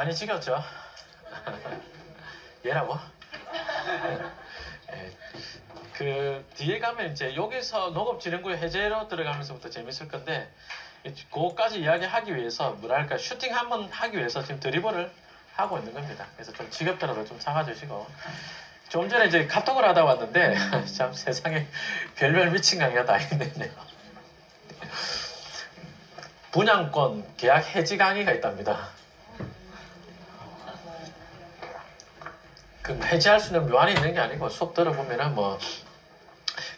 많이 지겼죠? 얘라고? 그 뒤에 가면 이제 여기서 농업진흥구의 해제로 들어가면서부터 재밌을 건데 그거까지 이야기하기 위해서 뭐랄까 슈팅 한번 하기 위해서 지금 드리블을 하고 있는 겁니다. 그래서 좀 지겹더라도 좀 참아주시고 좀 전에 이제 카톡을 하다 왔는데 참 세상에 별별 미친 강의가 다 있네요. 분양권 계약 해지 강의가 있답니다. 그 해지할 수 있는 묘안이 있는 게 아니고 수업 들어보면은 뭐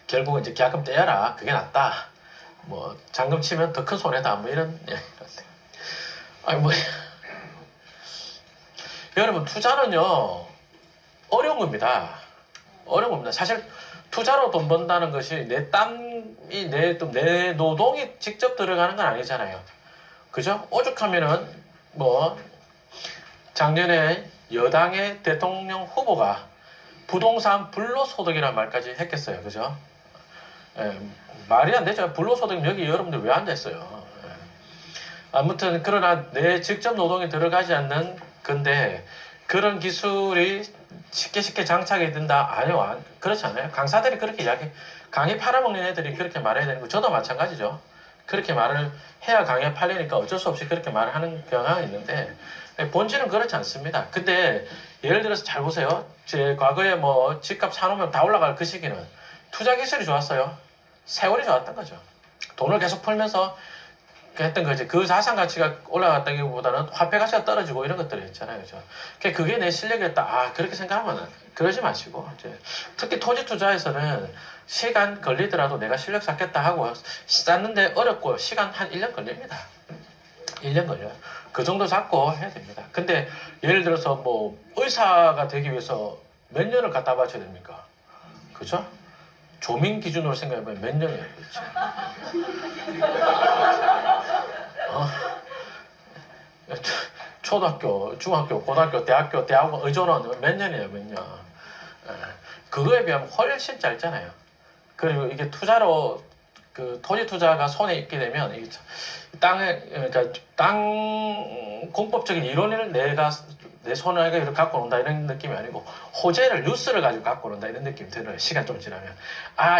결국은 이제 계약금 떼어라 그게 낫다. 뭐 잔금 치면 더 큰 손해다. 뭐 이런 아니 뭐 여러분 투자는요 어려운 겁니다. 어려운 겁니다. 사실 투자로 돈 번다는 것이 내 땀이 내 노동이 직접 들어가는 건 아니잖아요. 그죠? 오죽하면은 뭐 작년에 여당의 대통령 후보가 부동산 불로소득이라는 말까지 했겠어요. 그죠? 말이 안 되죠. 불로소득 여기 여러분들 왜 앉아있어요? 아무튼 그러나 내 직접 노동이 들어가지 않는 건데 그런 기술이 쉽게 장착이 된다? 아니요. 그렇지 않아요. 강사들이 그렇게 강의 팔아먹는 애들이 그렇게 말해야 되는 거 저도 마찬가지죠. 그렇게 말을 해야 강의에 팔리니까 어쩔 수 없이 그렇게 말을 하는 경향이 있는데 본질은 그렇지 않습니다. 근데 예를 들어서 잘 보세요. 제 과거에 뭐 집값 사놓으면 다 올라갈 그 시기는 투자 기술이 좋았어요. 세월이 좋았던 거죠. 돈을 계속 풀면서 했던 거지. 그 자산 가치가 올라갔다기보다는 화폐 가치가 떨어지고 이런 것들이 있잖아요. 그죠? 그게 내 실력이었다. 아, 그렇게 생각하면 그러지 마시고. 이제 특히 토지 투자에서는 시간 걸리더라도 내가 실력 쌓겠다 하고 쌓는데 어렵고 시간 한 1년 걸립니다. 1년 걸려요. 그 정도 잡고 해야 됩니다. 근데 예를 들어서 뭐 의사가 되기 위해서 몇 년을 갖다 바쳐야 됩니까? 그죠? 조민 기준으로 생각해보면 몇 년이에요, 그렇죠? 초등학교, 중학교, 고등학교, 대학원 의존은 몇 년이에요, 몇 년? 그거에 비하면 훨씬 짧잖아요. 그리고 이게 투자로 그 토지 투자가 손에 있게 되면 이 그러니까 땅 공법적인 이론을 내 손에 이렇게 갖고 논다 이런 느낌이 아니고 호재를 뉴스를 가지고 갖고 논다 이런 느낌이 들어요. 시간 좀 지나면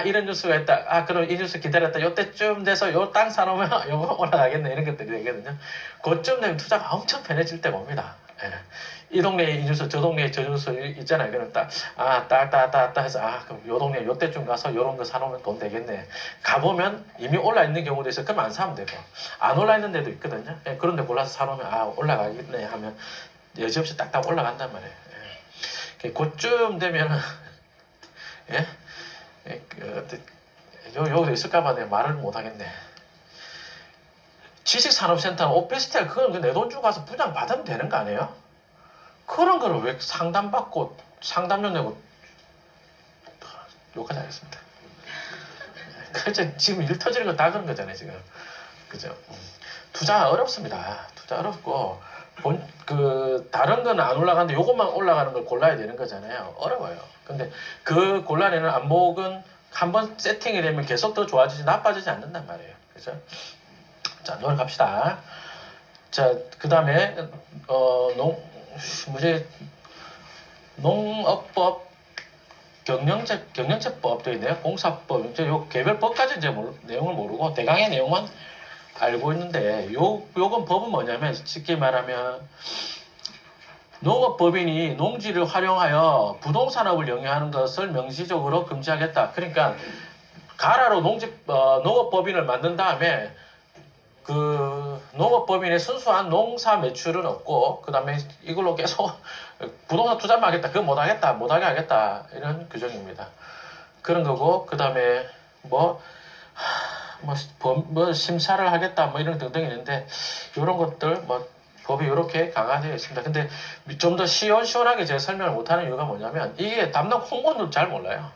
이런 뉴스가 있다. 그럼 이 뉴스 기다렸다. 요때쯤 돼서 요 땅 사놓으면 요거 올라가겠네 이런 것들이 되거든요. 그쯤 되면 투자가 엄청 편해질 때가 옵니다. 이 동네에 이 뉴스, 저 동네에 저 뉴스 있잖아요. 그럼 따 해서, 그럼 요 동네 요때쯤 가서 요런 거 사놓으면 돈 되겠네. 가보면 이미 올라있는 경우도 있어. 그럼 안 사면 되고. 안 올라있는 데도 있거든요. 그런데 골라서 사놓으면, 올라가겠네 하면 여지없이 딱딱 올라간단 말이에요. 그쯤 되면은, 여기도 있을까봐 내가 말을 못 하겠네. 지식산업센터는 오피스텔, 그건 내 돈 주고 가서 분양 받으면 되는 거 아니에요? 그런 거를 왜 상담받고, 상담료 내고, 욕하지 않겠습니다. 그렇죠. 지금 일 터지는 거 다 그런 거잖아요, 지금. 그죠? 투자 어렵습니다. 투자 어렵고, 다른 거는 안 올라가는데 요것만 올라가는 걸 골라야 되는 거잖아요. 어려워요. 근데 그 골라내는 안목은 한번 세팅이 되면 계속 더 좋아지지, 나빠지지 않는단 말이에요. 그죠? 자, 노력합시다. 자, 그 다음에, 농업법, 경영체법도 있네요. 공사법, 이제 요 개별법까지 이제 내용을 모르고 대강의 내용만 알고 있는데, 요건 법은 뭐냐면, 쉽게 말하면, 농업법인이 농지를 활용하여 부동산업을 영위하는 것을 명시적으로 금지하겠다. 그러니까, 가라로 농업법인을 만든 다음에, 농업법인의 순수한 농사 매출은 없고, 그 다음에 이걸로 계속 부동산 투자만 하겠다. 그거 못하게 하겠다. 이런 규정입니다. 그런 거고, 그 다음에 심사를 하겠다. 이런 등등이 있는데, 이런 것들, 법이 이렇게 강화되어 있습니다. 근데 좀 더 시원시원하게 제가 설명을 못하는 이유가 뭐냐면, 이게 담당 공무원도 잘 몰라요.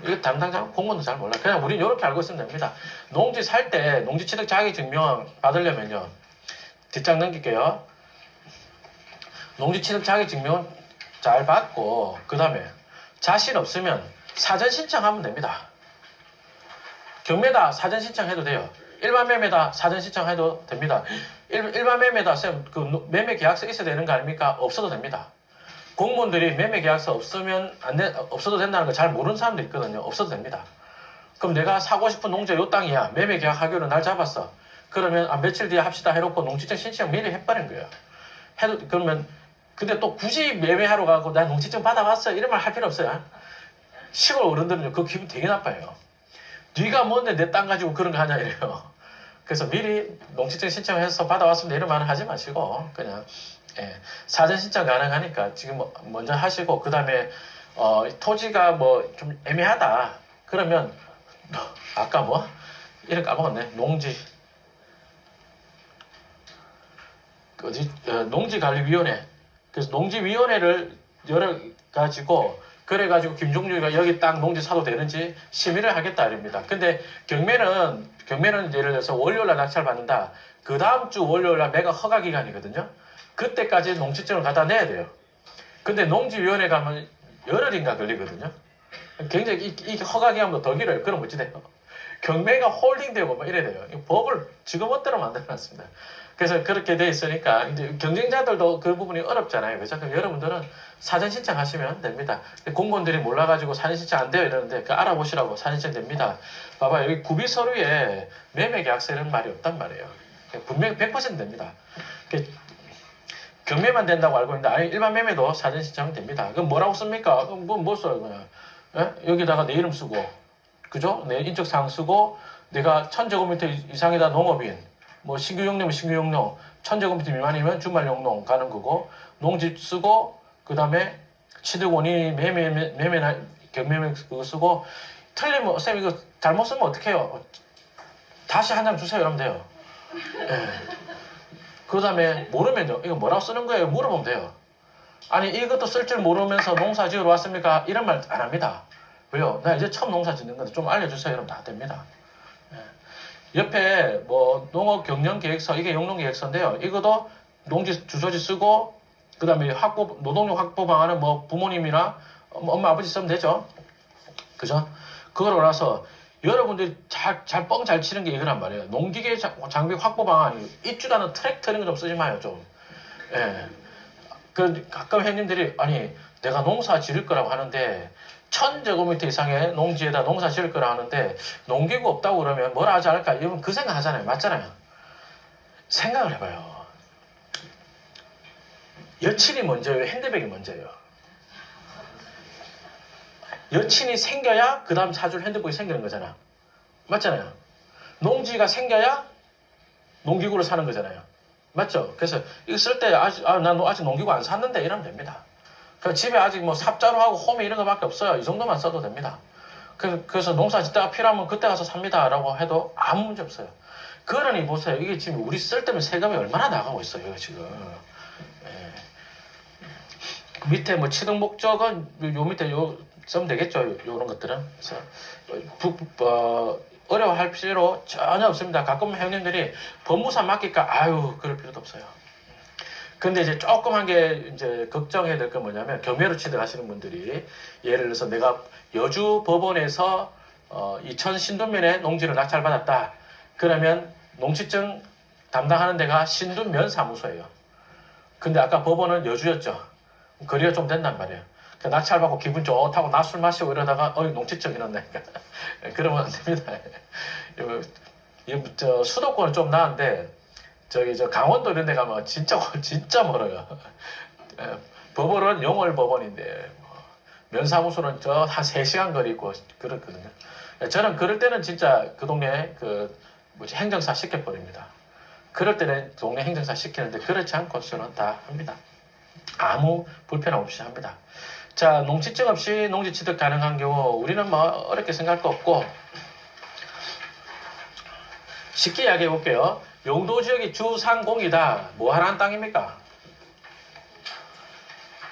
이거 담당자 공무원도 잘 몰라. 그냥 우리는 이렇게 알고 있으면 됩니다. 농지 살 때 농지 취득 자격 증명 받으려면요. 뒷장 넘길게요. 농지 취득 자격 증명 잘 받고 그 다음에 자신 없으면 사전 신청하면 됩니다. 경매다 사전 신청해도 돼요. 일반 매매다 사전 신청해도 됩니다. 일반 매매다 쌤, 그 매매 계약서 있어야 되는 거 아닙니까? 없어도 됩니다. 공무원들이 매매 계약서 없어도 된다는 거 잘 모르는 사람도 있거든요. 없어도 됩니다. 그럼 내가 사고 싶은 농지가 요 땅이야. 매매 계약하기로 날 잡았어. 그러면 며칠 뒤에 합시다 해놓고 농지증 신청 미리 해버린 거예요. 그러면 근데 또 굳이 매매하러 가고 나 농지증 받아봤어 이런 말 할 필요 없어요. 시골 어른들은요 그 기분 되게 나빠요. 네가 뭔데 내 땅 가지고 그런 거 하냐 이래요. 그래서 미리 농지증 신청해서 받아왔습니다 이런 말은 하지 마시고 그냥 사전 신청 가능하니까 지금 먼저 하시고 그 다음에 토지가 뭐 좀 애매하다 그러면 아까 뭐 이름 까먹었네. 농지관리위원회. 그래서 농지위원회를 열어가지고 그래가지고 김종률이가 여기 땅 농지 사도 되는지 심의를 하겠다 이럽니다. 근데 경매는 예를 들어서 월요일날 낙찰 받는다. 그 다음 주 월요일날 매각 허가 기간이거든요. 그때까지 농지증을 갖다 내야 돼요. 근데 농지위원회 가면 열흘인가 걸리거든요. 굉장히 이 허가 기간보다 더 길어요. 그럼 어찌 돼요? 경매가 홀딩되고 뭐 이래야 돼요. 법을 지금멋대로 만들어놨습니다. 그래서 그렇게 돼 있으니까 이제 경쟁자들도 그 부분이 어렵잖아요. 그래서 여러분들은 사전 신청하시면 됩니다. 공무원들이 몰라가지고 사전 신청 안 돼요 이러는데 그 알아보시라고 사전 신청 됩니다. 봐봐 여기 구비 서류에 매매 계약서 이런 말이 없단 말이에요. 분명히 100% 됩니다. 경매만 된다고 알고 있는데 아니 일반 매매도 사전 신청 됩니다. 그럼 뭐라고 씁니까? 그럼 뭐 써요 그냥 여기다가 내 이름 쓰고 그죠? 내 인적사항 쓰고 내가 1000제곱미터 이상이다 농업인 뭐 신규 용농이면 신규 용농 1000제곱미터 미만이면 주말 용농 가는 거고 농지 쓰고 그 다음에 취득원이 매매나 경매매 그거 쓰고 틀리면 쌤 이거 잘못 쓰면 어떡해요? 다시 한 장 주세요 이러면 돼요. 그 다음에 모르면요 이거 뭐라고 쓰는 거예요? 물어보면 돼요. 아니 이것도 쓸 줄 모르면서 농사 지으러 왔습니까? 이런 말 안 합니다. 왜요? 나 이제 처음 농사 짓는 건데 좀 알려주세요. 이러면 다 됩니다. 옆에 뭐 농업 경영 계획서 이게 용농 계획서인데요. 이것도 농지 주소지 쓰고 그 다음에 노동력 확보 방안은 뭐 부모님이나 엄마 아버지 쓰면 되죠. 그죠? 그걸 알아서 여러분들이 잘 뻥 잘 치는 게 이거란 말이에요. 농기계 장비 확보 방안 입주다는 트랙터 이런 거 좀 쓰지 마요 좀. 그 가끔 회원님들이 아니 내가 농사 지을 거라고 하는데 1000제곱미터 이상의 농지에다 농사 지을 거라 하는데 농기구 없다고 그러면 뭐라 하지 않을까? 이러면 그 생각 하잖아요. 맞잖아요. 생각을 해봐요. 여친이 먼저예요? 핸드백이 먼저예요? 여친이 생겨야 그 다음 사줄 핸드백이 생기는 거잖아. 맞잖아요. 농지가 생겨야 농기구를 사는 거잖아요. 맞죠? 그래서 이거 쓸 때 난 아직 농기구 안 샀는데 이러면 됩니다. 그 집에 아직 뭐 삽자루 하고 홈이 이런 거밖에 없어요. 이 정도만 써도 됩니다. 그래서 농사 짓다가 필요하면 그때 가서 삽니다라고 해도 아무 문제 없어요. 그러니 보세요. 이게 지금 우리 쓸 때면 세금이 얼마나 나가고 있어요, 지금. 그 밑에 뭐 취득 목적은 요 밑에 쓰면 되겠죠. 요런 것들은. 그래서 어려워할 필요 전혀 없습니다. 가끔 형님들이 법무사 맡길까? 아유, 그럴 필요도 없어요. 근데 이제 조금 한 게 이제 걱정해야 될 건 뭐냐면 경매로 취득하시는 분들이 예를 들어서 내가 여주 법원에서 2000 신도면에 농지를 낙찰받았다. 그러면 농지증 담당하는 데가 신도면 사무소예요. 근데 아까 법원은 여주였죠. 거리가 좀 된단 말이에요. 낙찰받고 기분 좋다고 낮술 마시고 이러다가 농지증 이런다니까. 그러면 안 됩니다. 수도권은 좀 나은데 저 강원도 이런 데 가면 진짜 멀어요. 법원은 영월 법원인데 면사무소는 저 한 3시간 거리고 그렇거든요. 저는 그럴 때는 진짜 그 동네 행정사 시켜버립니다. 그럴 때는 동네 행정사 시키는데 그렇지 않고 저는 다 합니다. 아무 불편 없이 합니다. 자, 농지증 없이 농지 취득 가능한 경우 우리는 뭐 어렵게 생각할 거 없고 쉽게 이야기해 볼게요. 용도지역이 주상공이다. 뭐 하라는 땅입니까?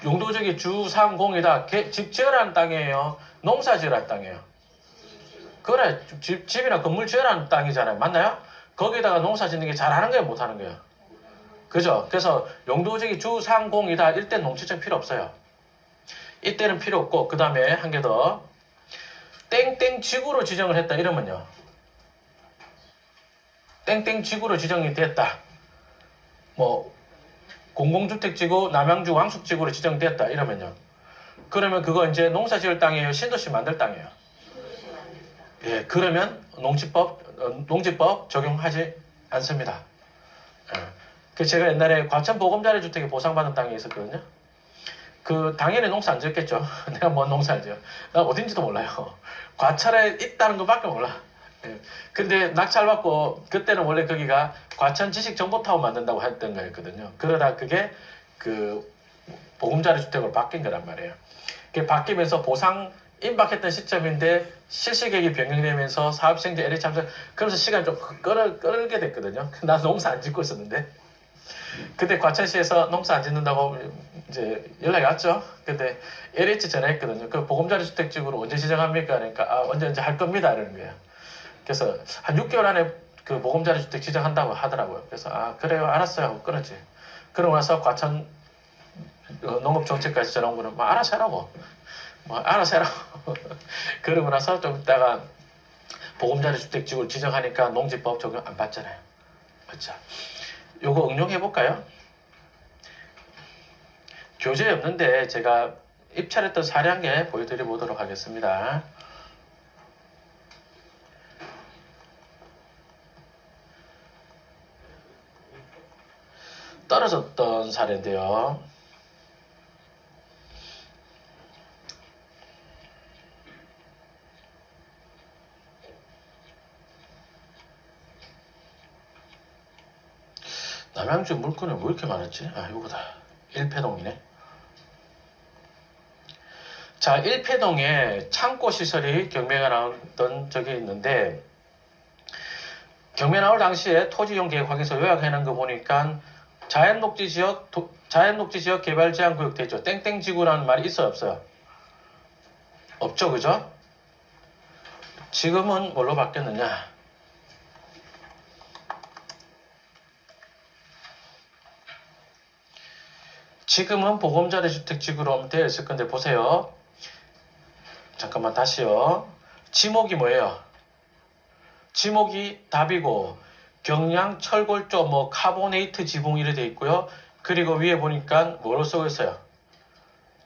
용도지역이 주상공이다. 집 지으라는 땅이에요. 농사 지으라는 땅이에요. 그래, 집이나 건물 지으라는 땅이잖아요. 맞나요? 거기다가 농사 짓는 게 잘하는 거예요? 못하는 거예요? 그죠? 그래서 용도지역이 주상공이다. 이때 농지증 필요 없어요. 이때는 필요 없고 그 다음에 한 개 더. 땡땡 지구로 지정을 했다. 이러면요. 땡땡 지구로 지정이 됐다. 뭐 공공주택지구 남양주 왕숙지구로 지정됐다 이러면요. 그러면 그거 이제 농사지을 땅이에요? 신도시 만들 땅이에요? 예, 그러면 농지법 적용하지 않습니다. 예. 그 제가 옛날에 과천 보금자리 주택에 보상받은 땅이 있었거든요. 그 당연히 농사 안 지었겠죠. 내가 뭔 농사를 지어? 나 어딘지도 몰라요. 과천에 있다는 것밖에 몰라. 예. 근데 낙찰받고 그때는 원래 거기가 과천 지식정보타운 만든다고 했던 거였거든요. 그러다 그게 그 보금자리 주택으로 바뀐 거란 말이에요. 그게 바뀌면서 보상 임박했던 시점인데 실시계획이 변경되면서 사업시행자 LH 참석 그러면서 시간이 좀 끌게 됐거든요. 나 농사 안 짓고 있었는데 그때 과천시에서 농사 안 짓는다고 이제 연락이 왔죠. 근데 LH 전화했거든요. 그 보금자리 주택지구로 언제 지정합니까? 그러니까 언제 할 겁니다 이러는 거예요. 그래서 한 6개월 안에 그 보금자리 주택 지정한다고 하더라고요. 그래서 그래요 알았어요 하고 끊었지. 그러고 나서 과천 농업정책까지 전화 온 거는 뭐 알아서 하라고. 뭐 알아서 해라고. 그러고 나서 좀 있다가 보금자리 주택지구를 지정하니까 농지법 적용 안 받잖아요. 맞죠? 요거 응용해볼까요? 교재에 없는데 제가 입찰했던 사례 한 개 보여드려보도록 하겠습니다. 떨어졌던 사례인데요. 남양주 물건이 왜 이렇게 많았지? 이거다. 1패동이네. 자, 1패동에 창고시설이 경매가 나왔던 적이 있는데 경매 나올 당시에 토지이용 계획 확인서 요약해놓은 거 보니까 자연녹지지역 개발제한구역 되죠. 땡땡지구라는 말이 있어요, 없어요? 없죠, 그죠? 지금은 뭘로 바뀌었느냐? 지금은 보금자리 주택지구로 되어 있을 건데 보세요. 잠깐만 다시요. 지목이 뭐예요? 지목이 답이고 경량 철골조 뭐 카보네이트 지붕 이래 돼 있고요. 그리고 위에 보니까 뭐로 쓰고 있어요?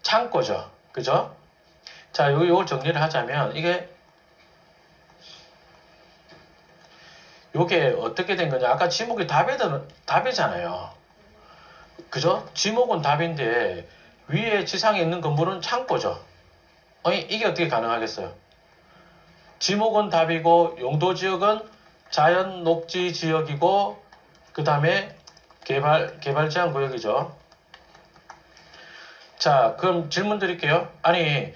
창고죠. 그죠? 자, 요걸 정리를 하자면 요게 어떻게 된 거냐? 아까 지목이 답이잖아요. 그죠? 지목은 답인데 위에 지상에 있는 건물은 창고죠. 이게 어떻게 가능하겠어요? 지목은 답이고 용도지역은 자연녹지지역이고 그 다음에 개발제한구역이죠. 자, 그럼 질문 드릴게요. 아니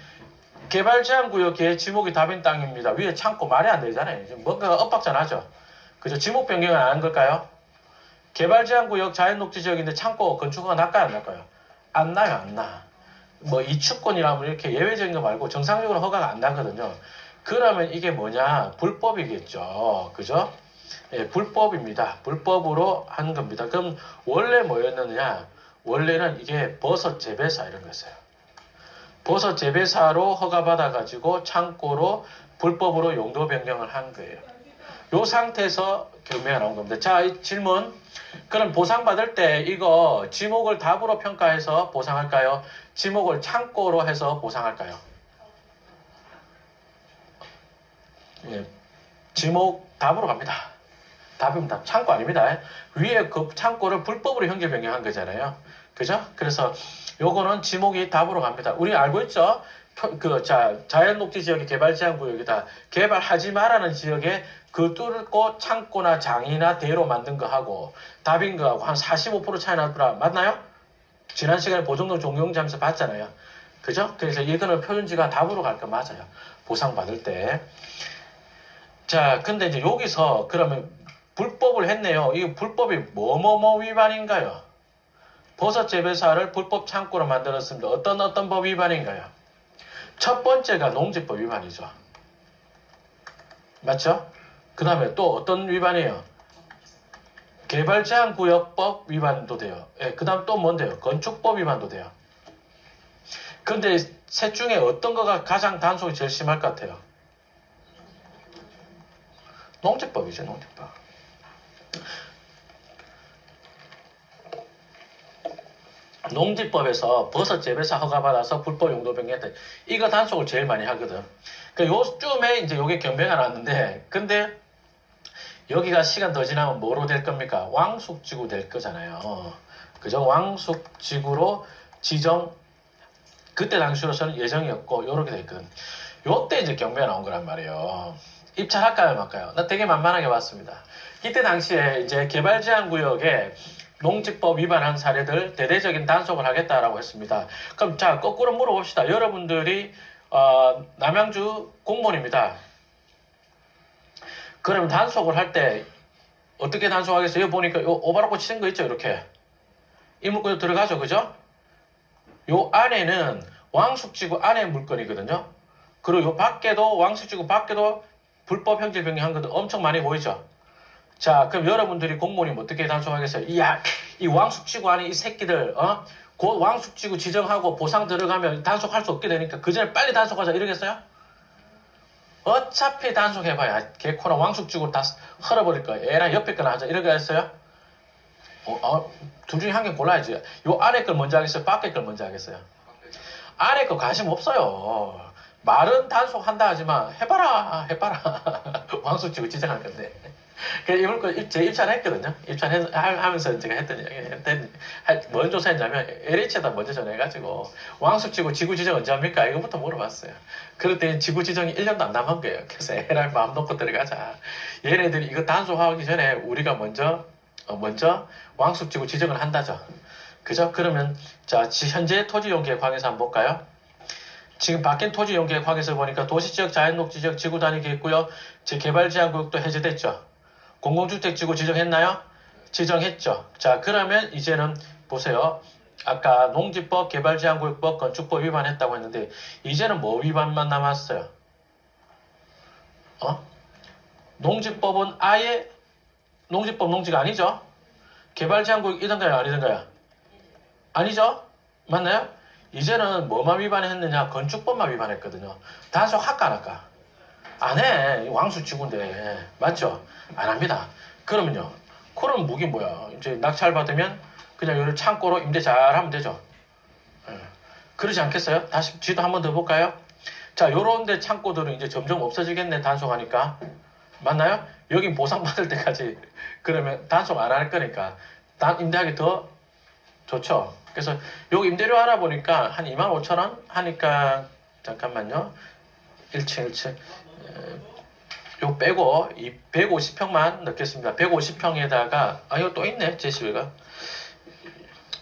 개발제한구역에 지목이 답인 땅입니다. 위에 창고 말이 안 되잖아요. 뭔가가 엇박자나죠. 그죠? 지목 변경은 안 한 걸까요? 개발제한구역 자연녹지지역인데 창고 건축허가 날까요 안 날까요? 안 나요 안 나. 뭐 이축권이라면 이렇게 예외적인 거 말고 정상적으로 허가가 안 나거든요. 그러면 이게 뭐냐? 불법이겠죠. 그죠? 예, 불법입니다. 불법으로 한 겁니다. 그럼 원래 뭐였느냐? 원래는 이게 버섯 재배사 이런 거였어요. 버섯 재배사로 허가받아가지고 창고로 불법으로 용도 변경을 한 거예요. 요 상태에서 경매가 나온 겁니다. 자, 이 질문. 그럼 보상받을 때 이거 지목을 답으로 평가해서 보상할까요? 지목을 창고로 해서 보상할까요? 예, 지목 답으로 갑니다. 답입니다. 창고 아닙니다. 위에 그 창고를 불법으로 형질 변경한 거잖아요. 그죠? 그래서 요거는 지목이 답으로 갑니다. 우리 알고 있죠? 자연녹지 지역의 개발제한구역이다. 개발하지 말라는 지역에 그 뚫고 창고나 장이나 대로 만든 거 하고 답인 거하고 한 45% 차이 나더라. 맞나요? 지난 시간에 보정동 종용지하면서 봤잖아요. 그죠? 그래서 이거는 표준지가 답으로 갈 거 맞아요. 보상받을 때. 자, 근데 이제 여기서 그러면 불법을 했네요. 이 불법이 뭐뭐뭐 위반인가요? 버섯 재배사를 불법 창고로 만들었습니다. 어떤 법 위반인가요? 첫 번째가 농지법 위반이죠. 맞죠? 그 다음에 또 어떤 위반이에요? 개발제한구역법 위반도 돼요. 예, 그 다음 또 뭔데요? 건축법 위반도 돼요. 그런데 셋 중에 어떤 거가 가장 단속이 제일 심할 것 같아요? 농지법이죠, 농지법. 농지법에서 버섯 재배사 허가받아서 불법 용도 변경했다. 이거 단속을 제일 많이 하거든. 그러니까 요쯤에 이제 요게 경매가 났는데, 근데 여기가 시간 더 지나면 뭐로 될 겁니까? 왕숙지구 될 거잖아요. 그죠? 왕숙지구로 지정, 그때 당시로서는 예정이었고, 요렇게 돼 있거든. 요때 이제 경매가 나온 거란 말이에요. 입찰할까요, 말까요? 나 되게 만만하게 봤습니다. 이때 당시에 이제 개발제한구역에 농지법 위반한 사례들 대대적인 단속을 하겠다라고 했습니다. 그럼 자, 거꾸로 물어봅시다. 여러분들이 남양주 공무원입니다. 그럼 단속을 할 때 어떻게 단속하겠어요? 여기 보니까 요 오바로고 치는 거 있죠, 이렇게. 이 물건이 들어가죠, 그죠? 요 안에는 왕숙지구 안에 물건이거든요. 그리고 요 밖에도, 왕숙지구 밖에도 불법 형질 변경한 것도 엄청 많이 보이죠. 자, 그럼 여러분들이 공무원이면 어떻게 단속하겠어요? 이야, 이 왕숙지구 안에 이 새끼들, 곧 왕숙지구 지정하고 보상 들어가면 단속할 수 없게 되니까 그 전에 빨리 단속하자 이러겠어요? 어차피 단속해봐야 개코나 왕숙지구 다 헐어버릴 거야. 얘랑 옆에 거나 하자 이러겠어요? 둘 중에 한 개 골라야지. 요 아래 걸 먼저 하겠어요? 밖에 걸 먼저 하겠어요? 아래 거 관심 없어요. 말은 단속한다 하지만 해봐라. 왕숙지구 지정할 건데. 그래서 이걸 제 입찰을 했거든요. 입찰하면서 제가 했더니, 뭔 조사했냐면, LH에다 먼저 전화해가지고, 왕숙지구 지구 지정 언제 합니까? 이거부터 물어봤어요. 그랬더니 지구 지정이 1년도 안 남은 거예요. 그래서 에라이 마음 놓고 들어가자. 얘네들이 이거 단속하기 전에 우리가 먼저 왕숙지구 지정을 한다죠. 그죠? 그러면, 자, 현재 토지용계획황에서 한번 볼까요? 지금 바뀐 토지용계획황에서 보니까 도시지역, 자연녹지지역, 지구 단위계 있고요. 개발제한구역도 해제됐죠. 공공주택지구 지정했나요? 지정했죠. 자, 그러면 이제는 보세요. 아까 농지법, 개발제한구역법, 건축법 위반했다고 했는데 이제는 뭐 위반만 남았어요? 농지법은 아예 농지법 농지가 아니죠? 개발제한구역이던가요? 아니던가요? 아니죠? 맞나요? 이제는 뭐만 위반했느냐? 건축법만 위반했거든요. 단속할까 안 할까? 안 해. 왕숙지구인데. 맞죠? 안 합니다. 그러면요. 그럼 무기 뭐야? 이제 낙찰 받으면 그냥 요를 창고로 임대 잘 하면 되죠. 그러지 않겠어요? 다시 지도 한번 더 볼까요? 자, 요런데 창고들은 이제 점점 없어지겠네. 단속하니까. 맞나요? 여긴 보상받을 때까지 그러면 단속 안 할 거니까 임대하기 더 좋죠. 그래서 요 임대료 알아보니까 한 25,000원 하니까 잠깐만요. 1층 요 빼고 150평만 넣겠습니다. 150평에다가 이거 또 있네. 제시비가.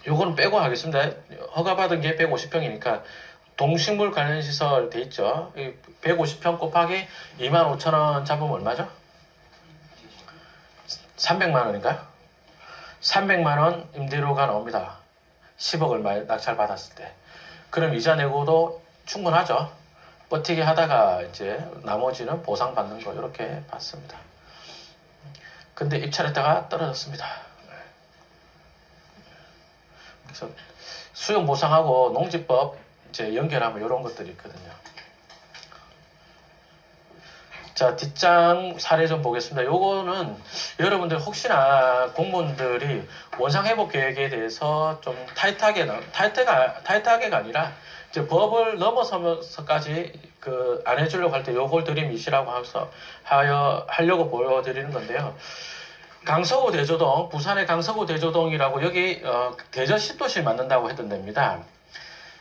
요거는 빼고 하겠습니다. 허가받은 게 150평이니까 동식물 관련 시설 돼 있죠. 150평 곱하기 25,000원 잡으면 얼마죠? 300만 원인가요? 300만 원 임대료가 나옵니다. 10억 얼마 낙찰 받았을 때. 그럼 이자 내고도 충분하죠. 버티게 하다가 이제 나머지는 보상받는 거 이렇게 받습니다. 근데 입찰했다가 떨어졌습니다. 그래서 수용 보상하고 농지법 이제 연결하면 이런 것들이 있거든요. 자, 뒷장 사례 좀 보겠습니다. 요거는 여러분들 혹시나 공무원들이 원상회복 계획에 대해서 좀 타이트하게가 아니라 이제 법을 넘어서면서까지 안 해주려고 할 때 요걸 들이미시라고 하려고 보여드리는 건데요. 강서구 대조동, 부산의 강서구 대조동이라고 여기 대전 신도시 만든다고 했던 데입니다.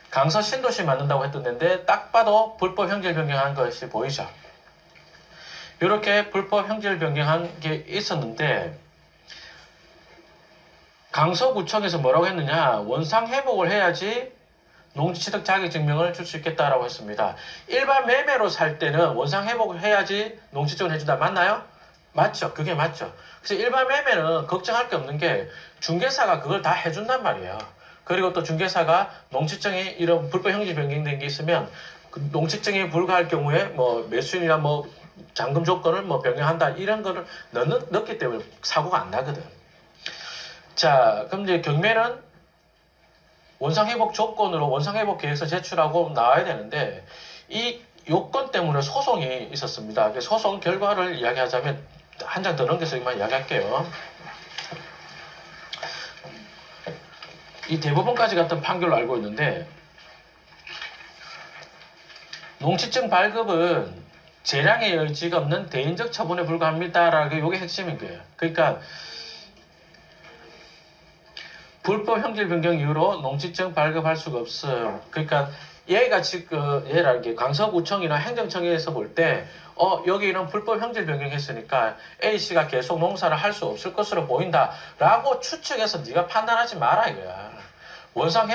강서 신도시 만든다고 했던 데인데 딱 봐도 불법 형질 변경한 것이 보이죠. 이렇게 불법 형질 변경한 게 있었는데 강서구청에서 뭐라고 했느냐, 원상 회복을 해야지 농지취득 자격증명을 줄 수 있겠다라고 했습니다. 일반 매매로 살 때는 원상 회복을 해야지 농지증을 해준다. 맞나요? 맞죠. 그게 맞죠. 그래서 일반 매매는 걱정할 게 없는 게 중개사가 그걸 다 해준단 말이에요. 그리고 또 중개사가 농지증에 이런 불법 형질 변경된 게 있으면 그 농지증에 불과할 경우에 뭐 매수인이나 뭐 잔금 조건을 뭐 변경한다 이런 거를 넣기 때문에 사고가 안 나거든. 자, 그럼 이제 경매는 원상회복 조건으로 원상회복 계획서 제출하고 나와야 되는데 이 요건 때문에 소송이 있었습니다. 소송 결과를 이야기하자면 한 장 더 넘겨서 이야기할게요. 이 대법원까지 갔던 판결로 알고 있는데 농지증 발급은 재량의 여지가 없는 대인적 처분에 불과합니다라고 이게 핵심인 거예요. 그러니까 불법 형질 변경 이후로 농지증 발급할 수가 없어요. 그러니까 얘가 지금 얘라 강서구청이나 행정청에서 볼 때 여기는 불법 형질 변경했으니까 A씨가 계속 농사를 할 수 없을 것으로 보인다라고 추측해서 네가 판단하지 마라 이거야. 원상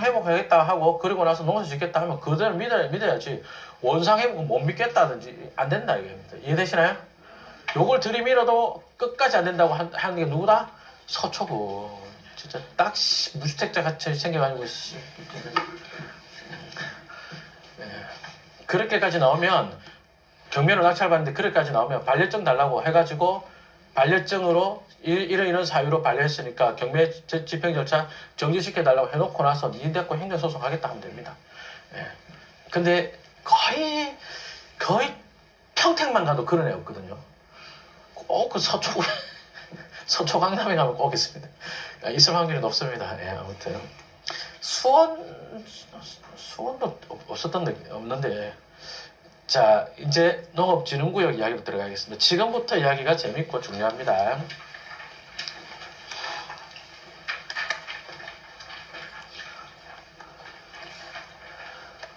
회복하겠다 하고 그리고 나서 농사 짓겠다 하면 그대로 믿어야지. 원상 회복은 못 믿겠다든지 안 된다 이겁니다. 이해되시나요? 요걸 들이밀어도 끝까지 안 된다고 하는 게 누구다? 서초구. 진짜 딱 무주택자 같이 생겨가지고 그렇게까지 나오면 경매로 낙찰받는데 그렇게까지 나오면 반려증 달라고 해가지고 반려증으로 이런 사유로 반려했으니까 경매 집행 절차 정지시켜달라고 해놓고 나서 니네들 행정소송 하겠다 하면 됩니다. 근데 거의 평택만 가도 그런 애 없거든요. 그 서초 강남에 가면 꼭 있습니다. 있을 확률이 높습니다. 아무튼 수원도 없는데 자 이제 농업진흥구역 이야기로 들어가겠습니다. 지금부터 이야기가 재밌고 중요합니다.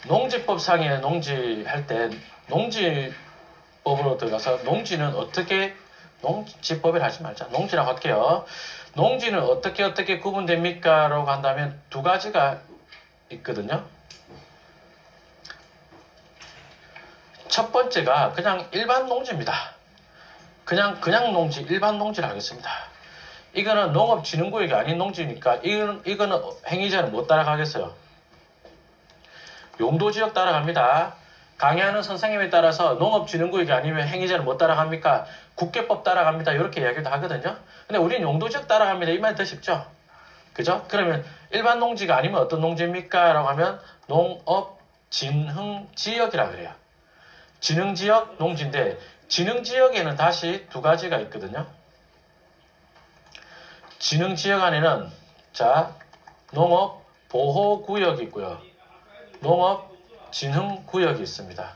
농지법상에 농지할 때 농지법으로 들어가서 농지는 어떻게 농지법을 하지 말자. 농지라고 할게요. 농지는 어떻게 구분됩니까? 라고 한다면 두 가지가 있거든요. 첫 번째가 그냥 일반 농지입니다. 그냥 농지, 일반 농지를 하겠습니다. 이거는 농업진흥구역이 아닌 농지니까 이거는 행위자는 못 따라가겠어요. 용도지역 따라갑니다. 강의하는 선생님에 따라서 농업진흥구역이 아니면 행위자는 못 따라갑니까? 국계법 따라갑니다. 이렇게 이야기도 하거든요. 근데 우리는 용도지역 따라갑니다. 이 말이 더 쉽죠? 그죠? 그러면 일반 농지가 아니면 어떤 농지입니까? 라고 하면 농업진흥지역이라고 그래요. 진흥지역 농지인데 진흥지역에는 다시 두 가지가 있거든요. 진흥지역 안에는 농업보호구역이 있고요. 농업진흥구역이 있습니다.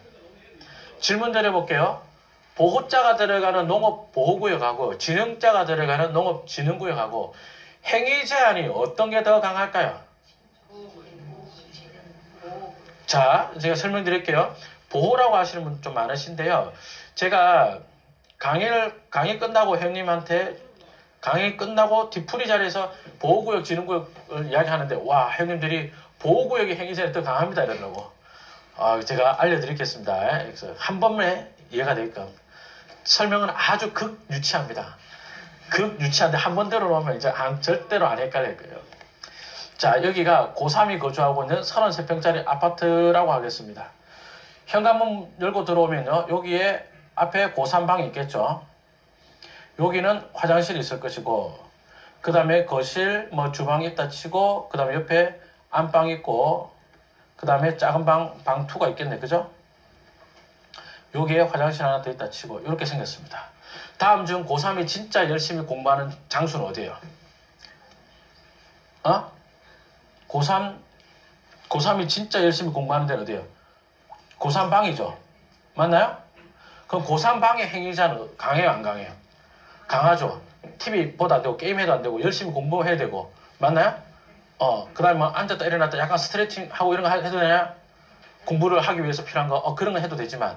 질문 드려볼게요. 보호자가 들어가는 농업보호구역하고 진흥자가 들어가는 농업진흥구역하고 행위 제한이 어떤 게 더 강할까요? 자, 제가 설명드릴게요. 보호라고 하시는 분 좀 많으신데요. 제가 강의 끝나고 형님한테 강의 끝나고 뒤풀이 자리에서 보호구역, 진흥구역을 이야기하는데 와 형님들이 보호구역의 행위제한이 더 강합니다 이러더라고. 제가 알려드리겠습니다. 그래서 한 번에 이해가 되게끔 설명은 아주 극유치합니다. 극유치한데 한 번 들어놓으면 이제 절대로 안 헷갈릴 거예요. 자, 여기가 고3이 거주하고 있는 33평짜리 아파트라고 하겠습니다. 현관문 열고 들어오면요, 여기에 앞에 고3방이 있겠죠. 여기는 화장실이 있을 것이고, 그 다음에 거실, 주방이 있다 치고, 그 다음에 옆에 안방 있고, 그 다음에 작은 방 2가 있겠네, 그죠? 여기에 화장실 하나 더 있다 치고, 이렇게 생겼습니다. 다음 중 고3이 진짜 열심히 공부하는 장소는 어디예요? 고3이 진짜 열심히 공부하는 데는 어디예요? 고3 방이죠. 맞나요? 그럼 고3 방의 행위자는 강해요, 안 강해요? 강하죠. TV 보다 안 되고, 게임해도 안 되고, 열심히 공부해야 되고. 맞나요? 그 다음에 앉았다 일어났다 약간 스트레칭 하고 이런 거 해도 되나요? 공부를 하기 위해서 필요한 거, 그런 거 해도 되지만,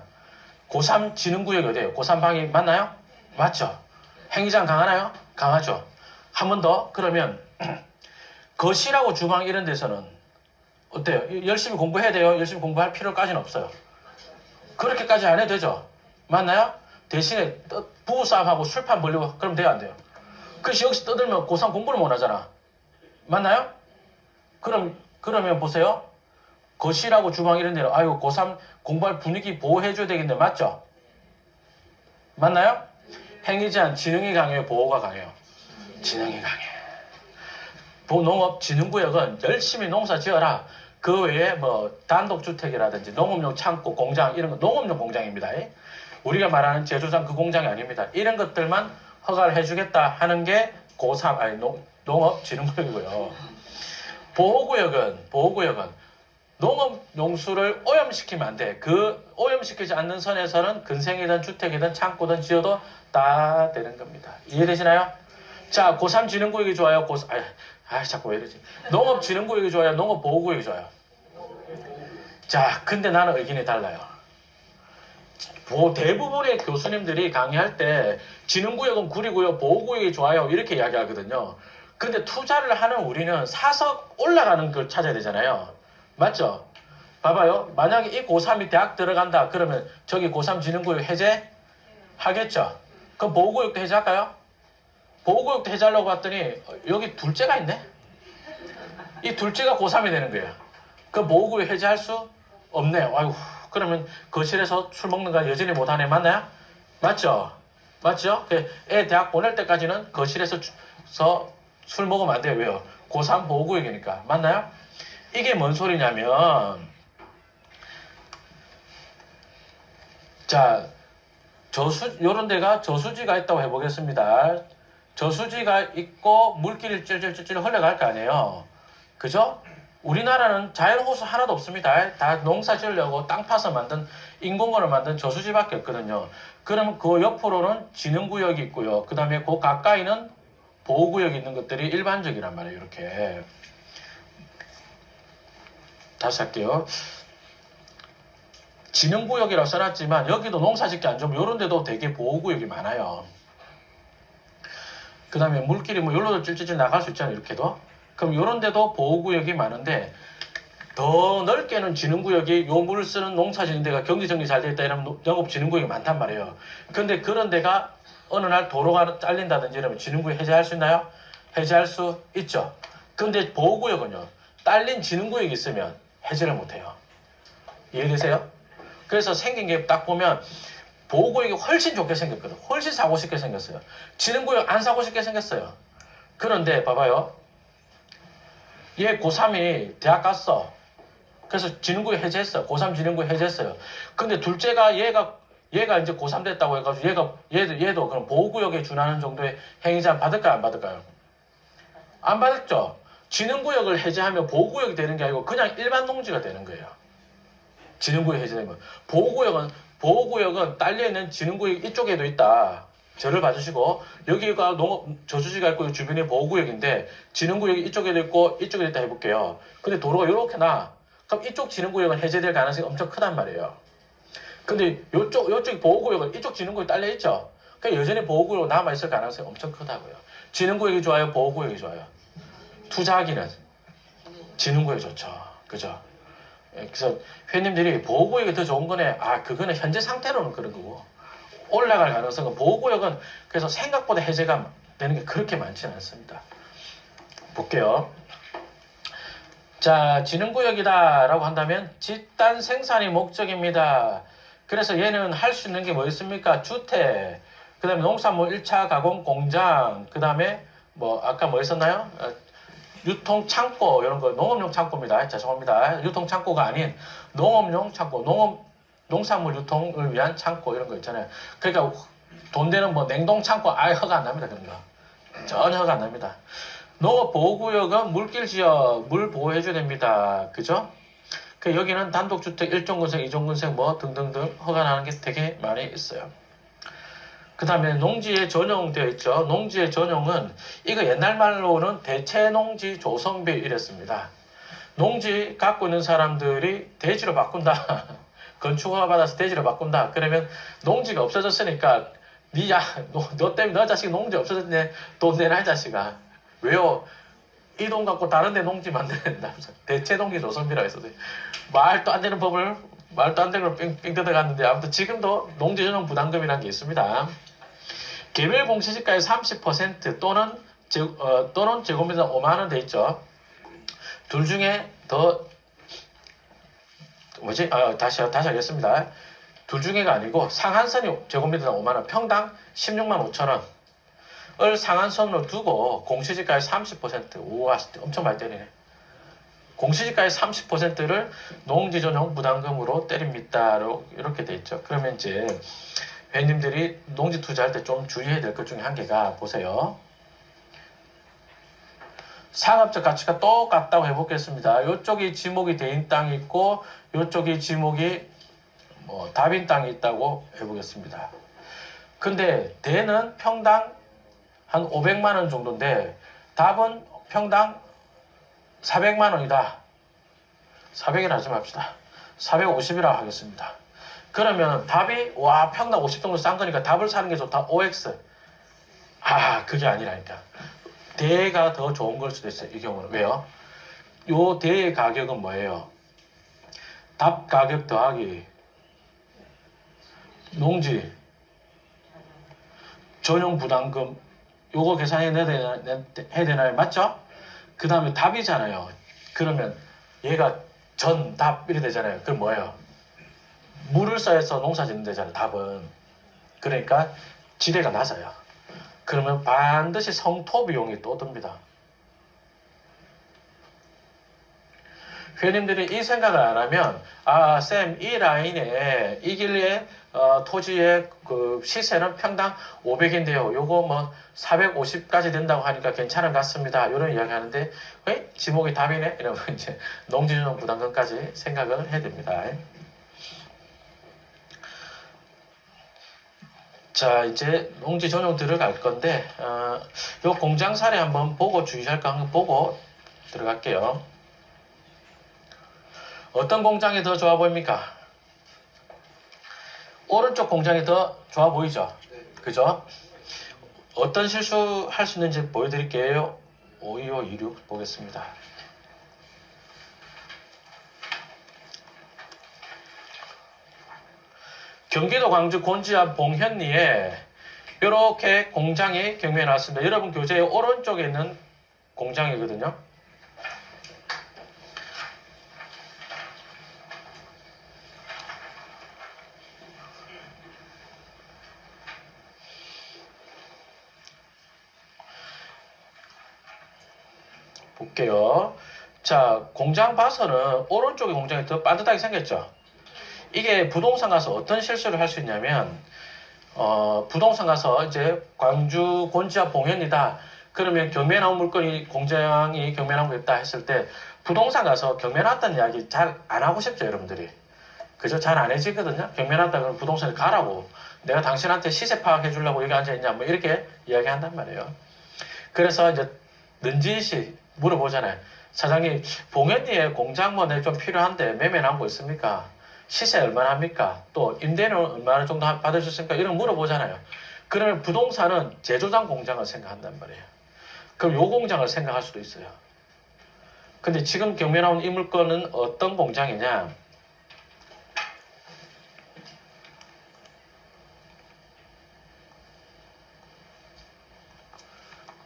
고3 진흥구역이 어디예요? 고3 방이 맞나요? 맞죠. 행위자는 강하나요? 강하죠. 한 번 더, 그러면, 거실하고 주방 이런 데서는 어때요? 열심히 공부해야 돼요? 열심히 공부할 필요까지는 없어요. 그렇게까지 안 해도 되죠? 맞나요? 대신에 부부싸움하고 술판 벌리고 그러면 돼요? 안 돼요? 그래서 여기서 떠들면 고3 공부를 못 하잖아. 맞나요? 그러면 보세요. 거실하고 주방 이런 데는 아이고 고3 공부할 분위기 보호해줘야 되겠네. 맞죠? 맞나요? 행위제한 진흥이 강해요? 보호가 강해요? 진흥이 강해. 농업진흥구역은 열심히 농사 지어라. 그 외에 단독주택이라든지 농업용 창고, 공장 이런 거 농업용 공장입니다. 우리가 말하는 제조장 그 공장이 아닙니다. 이런 것들만 허가를 해주겠다 하는 게 고3 아니 농업진흥구역이고요. 보호구역은 농업 용수를 오염시키면 안 돼. 그 오염시키지 않는 선에서는 근생이든 주택이든 창고든 지어도 다 되는 겁니다. 이해되시나요? 자, 고3 진흥구역이 좋아요. 자꾸 왜 이러지? 농업진흥구역이 좋아요. 농업보호구역이 좋아요. 자, 근데 나는 의견이 달라요. 대부분의 교수님들이 강의할 때 진흥구역은 구리고요, 보호구역이 좋아요 이렇게 이야기하거든요. 근데 투자를 하는 우리는 사서 올라가는 걸 찾아야 되잖아요. 맞죠? 봐봐요. 만약에 이 고3이 대학 들어간다 그러면 저기 고3 진흥구역 해제? 하겠죠? 그럼 보호구역도 해제할까요? 보호구역도 해제하려고 봤더니 여기 둘째가 있네? 이 둘째가 고3이 되는 거예요. 그 보호구역 해제할 수 없네요. 아이고, 그러면 거실에서 술 먹는 거 여전히 못하네. 맞나요? 맞죠? 맞죠? 애 대학 보낼 때까지는 거실에서 술 먹으면 안 돼요. 왜요? 고3 보호구역이니까. 맞나요? 이게 뭔 소리냐면, 자, 요런 데가 저수지가 있다고 해보겠습니다. 저수지가 있고 물길이 찔찔찔찔 흘러갈 거 아니에요. 그죠? 우리나라는 자연호수 하나도 없습니다. 다 농사 지으려고 땅 파서 만든 인공원을 만든 저수지밖에 없거든요. 그러면 그 옆으로는 진흥구역이 있고요. 그 다음에 그 가까이는 보호구역이 있는 것들이 일반적이란 말이에요. 이렇게. 다시 할게요. 진흥구역이라고 써놨지만 여기도 농사짓기 안 좋으면 이런 데도 되게 보호구역이 많아요. 그 다음에 물길이 뭐 여기로 찔찔찔 나갈 수 있잖아요. 이렇게도. 그럼 이런 데도 보호구역이 많은데 더 넓게는 진흥구역이 요 물을 쓰는 농사 짓는 데가 경제정리 잘 돼 있다 이러면 영업진흥구역이 많단 말이에요. 근데 그런 데가 어느 날 도로가 잘린다든지 이러면 진흥구역 해제할 수 있나요? 해제할 수 있죠. 근데 보호구역은요. 딸린 진흥구역이 있으면 해제를 못해요. 이해되세요? 그래서 생긴 게 딱 보면 보호구역이 훨씬 좋게 생겼거든. 훨씬 사고 싶게 생겼어요. 진흥구역 안 사고 싶게 생겼어요. 그런데 봐봐요. 얘 고3이 대학 갔어. 그래서 진흥구역 해제했어. 고3 진흥구역 해제했어요. 근데 둘째가 얘가 이제 고3 됐다고 해가지고 얘도 그럼 보호구역에 준하는 정도의 행위자 받을까요? 안 받을까요? 안 받았죠. 진흥구역을 해제하면 보호구역이 되는 게 아니고 그냥 일반 농지가 되는 거예요. 진흥구역 해제되면. 보호구역은 딸려있는 진흥구역 이쪽에도 있다. 저를 봐주시고 여기가 저수지가 있고 주변이 보호구역인데 진흥구역이 이쪽에도 있고 이쪽에도 있다 해볼게요. 근데 도로가 이렇게 나. 그럼 이쪽 진흥구역은 해제될 가능성이 엄청 크단 말이에요. 근데 요쪽 보호구역은 이쪽 진흥구역이 딸려있죠. 그러니까 여전히 보호구역으로 남아있을 가능성이 엄청 크다고요. 진흥구역이 좋아요? 보호구역이 좋아요? 투자하기는 진흥구역이 좋죠. 그죠? 그래서 회원님들이 보호구역이 더 좋은 거네. 그거는 현재 상태로는 그런 거고 올라갈 가능성은 보호구역은 그래서 생각보다 해제가 되는 게 그렇게 많지는 않습니다. 볼게요. 자, 진흥구역이다 라고 한다면 집단 생산이 목적입니다. 그래서 얘는 할 수 있는 게 뭐 있습니까? 주택, 그 다음에 농산물 1차 가공 공장, 그 다음에 아까 뭐 있었나요? 유통 창고 이런 거 농업용 창고입니다. 죄송합니다. 유통 창고가 아닌 농업용 창고, 농산물 유통을 위한 창고 이런 거 있잖아요. 그러니까 돈 되는 냉동 창고 아예 허가 안 납니다. 그런 거 전혀 허가 안 납니다. 농업보호구역은 물길 지역 물 보호해줘야 됩니다. 그죠? 여기는 단독주택 1종근생, 2종근생 등등등 허가 나는 게 되게 많이 있어요. 그 다음에 농지에 전용되어 있죠. 농지의 전용은 이거 옛날 말로는 대체농지 조성비 이랬습니다. 농지 갖고 있는 사람들이 대지로 바꾼다. 건축허가 받아서 대지로 바꾼다. 그러면 농지가 없어졌으니까 너 때문에 너 자식이 농지 없어졌네. 돈 내놔 이 자식아. 왜요? 이 돈 갖고 다른 데 농지 만드는다. 대체농지 조성비라고 했었어요. 말도 안 되는 걸 삥 뜯어갔는데 아무튼 지금도 농지 전용 부담금이라는 게 있습니다. 개별 공시지가의 30% 또는 제곱미터 5만원 돼 있죠. 둘 중에 다시 하겠습니다. 둘 중에가 아니고 상한선이 제곱미터 5만원, 평당 16만 5천원을 상한선으로 두고 공시지가의 30%, 우와, 엄청 많이 때리네. 공시지가의 30%를 농지전용 부담금으로 때립니다. 이렇게 돼 있죠. 그러면 이제 회원님들이 농지 투자할 때 좀 주의해야 될 것 중에 한 개가 보세요. 상업적 가치가 똑같다고 해보겠습니다. 이쪽이 지목이 대인 땅이 있고 이쪽이 지목이 뭐 답인 땅이 있다고 해보겠습니다. 근데 대는 평당 한 500만 원 정도인데 답은 평당 400만 원이다. 400이라 하지 맙시다. 450이라 하겠습니다. 그러면 답이 와 평당 50 정도 싼 거니까 답을 사는 게 좋다. OX. 아 그게 아니라니까. 대가 더 좋은 걸 수도 있어요. 이 경우는. 왜요? 요 대의 가격은 뭐예요? 답 가격 더하기 농지 전용 부담금 요거 계산해야 되나요? 맞죠? 그 다음에 답이잖아요. 그러면 얘가 전답 이렇게 되잖아요. 그럼 뭐예요? 물을 써서 농사 짓는 데잖아요. 답은. 그러니까 지대가 낮아요. 그러면 반드시 성토 비용이 또 듭니다. 회원님들이 이 생각을 안 하면 아 쌤 이 라인에 이 길에 토지의 그 시세는 평당 500인데요. 요거 뭐 450까지 된다고 하니까 괜찮은 것 같습니다. 이런 이야기 하는데 왜 지목이 답이네? 이러면 이제 농지전용 부담금까지 생각을 해야 됩니다. 자 이제 농지 전용 들어갈 건데 요 공장 사례 한번 보고 주의할 거 한번 보고 들어갈게요. 어떤 공장이 더 좋아 보입니까? 오른쪽 공장이 더 좋아 보이죠? 그죠? 어떤 실수할 수 있는지 보여드릴게요. 52526 보겠습니다. 경기도 광주 곤지암 봉현리에 이렇게 공장이 경매에 나왔습니다. 여러분 교재의 오른쪽에 있는 공장이거든요. 볼게요. 자, 공장 봐서는 오른쪽의 공장이 더 반듯하게 생겼죠. 이게 부동산 가서 어떤 실수를 할 수 있냐면 부동산 가서 이제 광주 곤지암 봉현이다. 그러면 경매 나온 물건이 공장이 경매 나온 거 있다 했을 때 부동산 가서 경매 나왔다는 이야기 잘 안 하고 싶죠, 여러분들이. 그죠? 잘 안 해지거든요. 경매 나왔다 그러면 부동산에 가라고. 내가 당신한테 시세 파악해 주려고 여기 앉아있냐. 뭐 이렇게 이야기한단 말이에요. 그래서 이제 는지시 물어보잖아요. 사장님, 봉현리에 공장 뭐 좀 필요한데 매매 나온 거 있습니까? 시세 얼마나 합니까? 또 임대는 얼마나 정도 받으셨습니까? 이런 거 물어보잖아요. 그러면 부동산은 제조장 공장을 생각한단 말이에요. 그럼 요 공장을 생각할 수도 있어요. 근데 지금 경매 나온 이 물건은 어떤 공장이냐?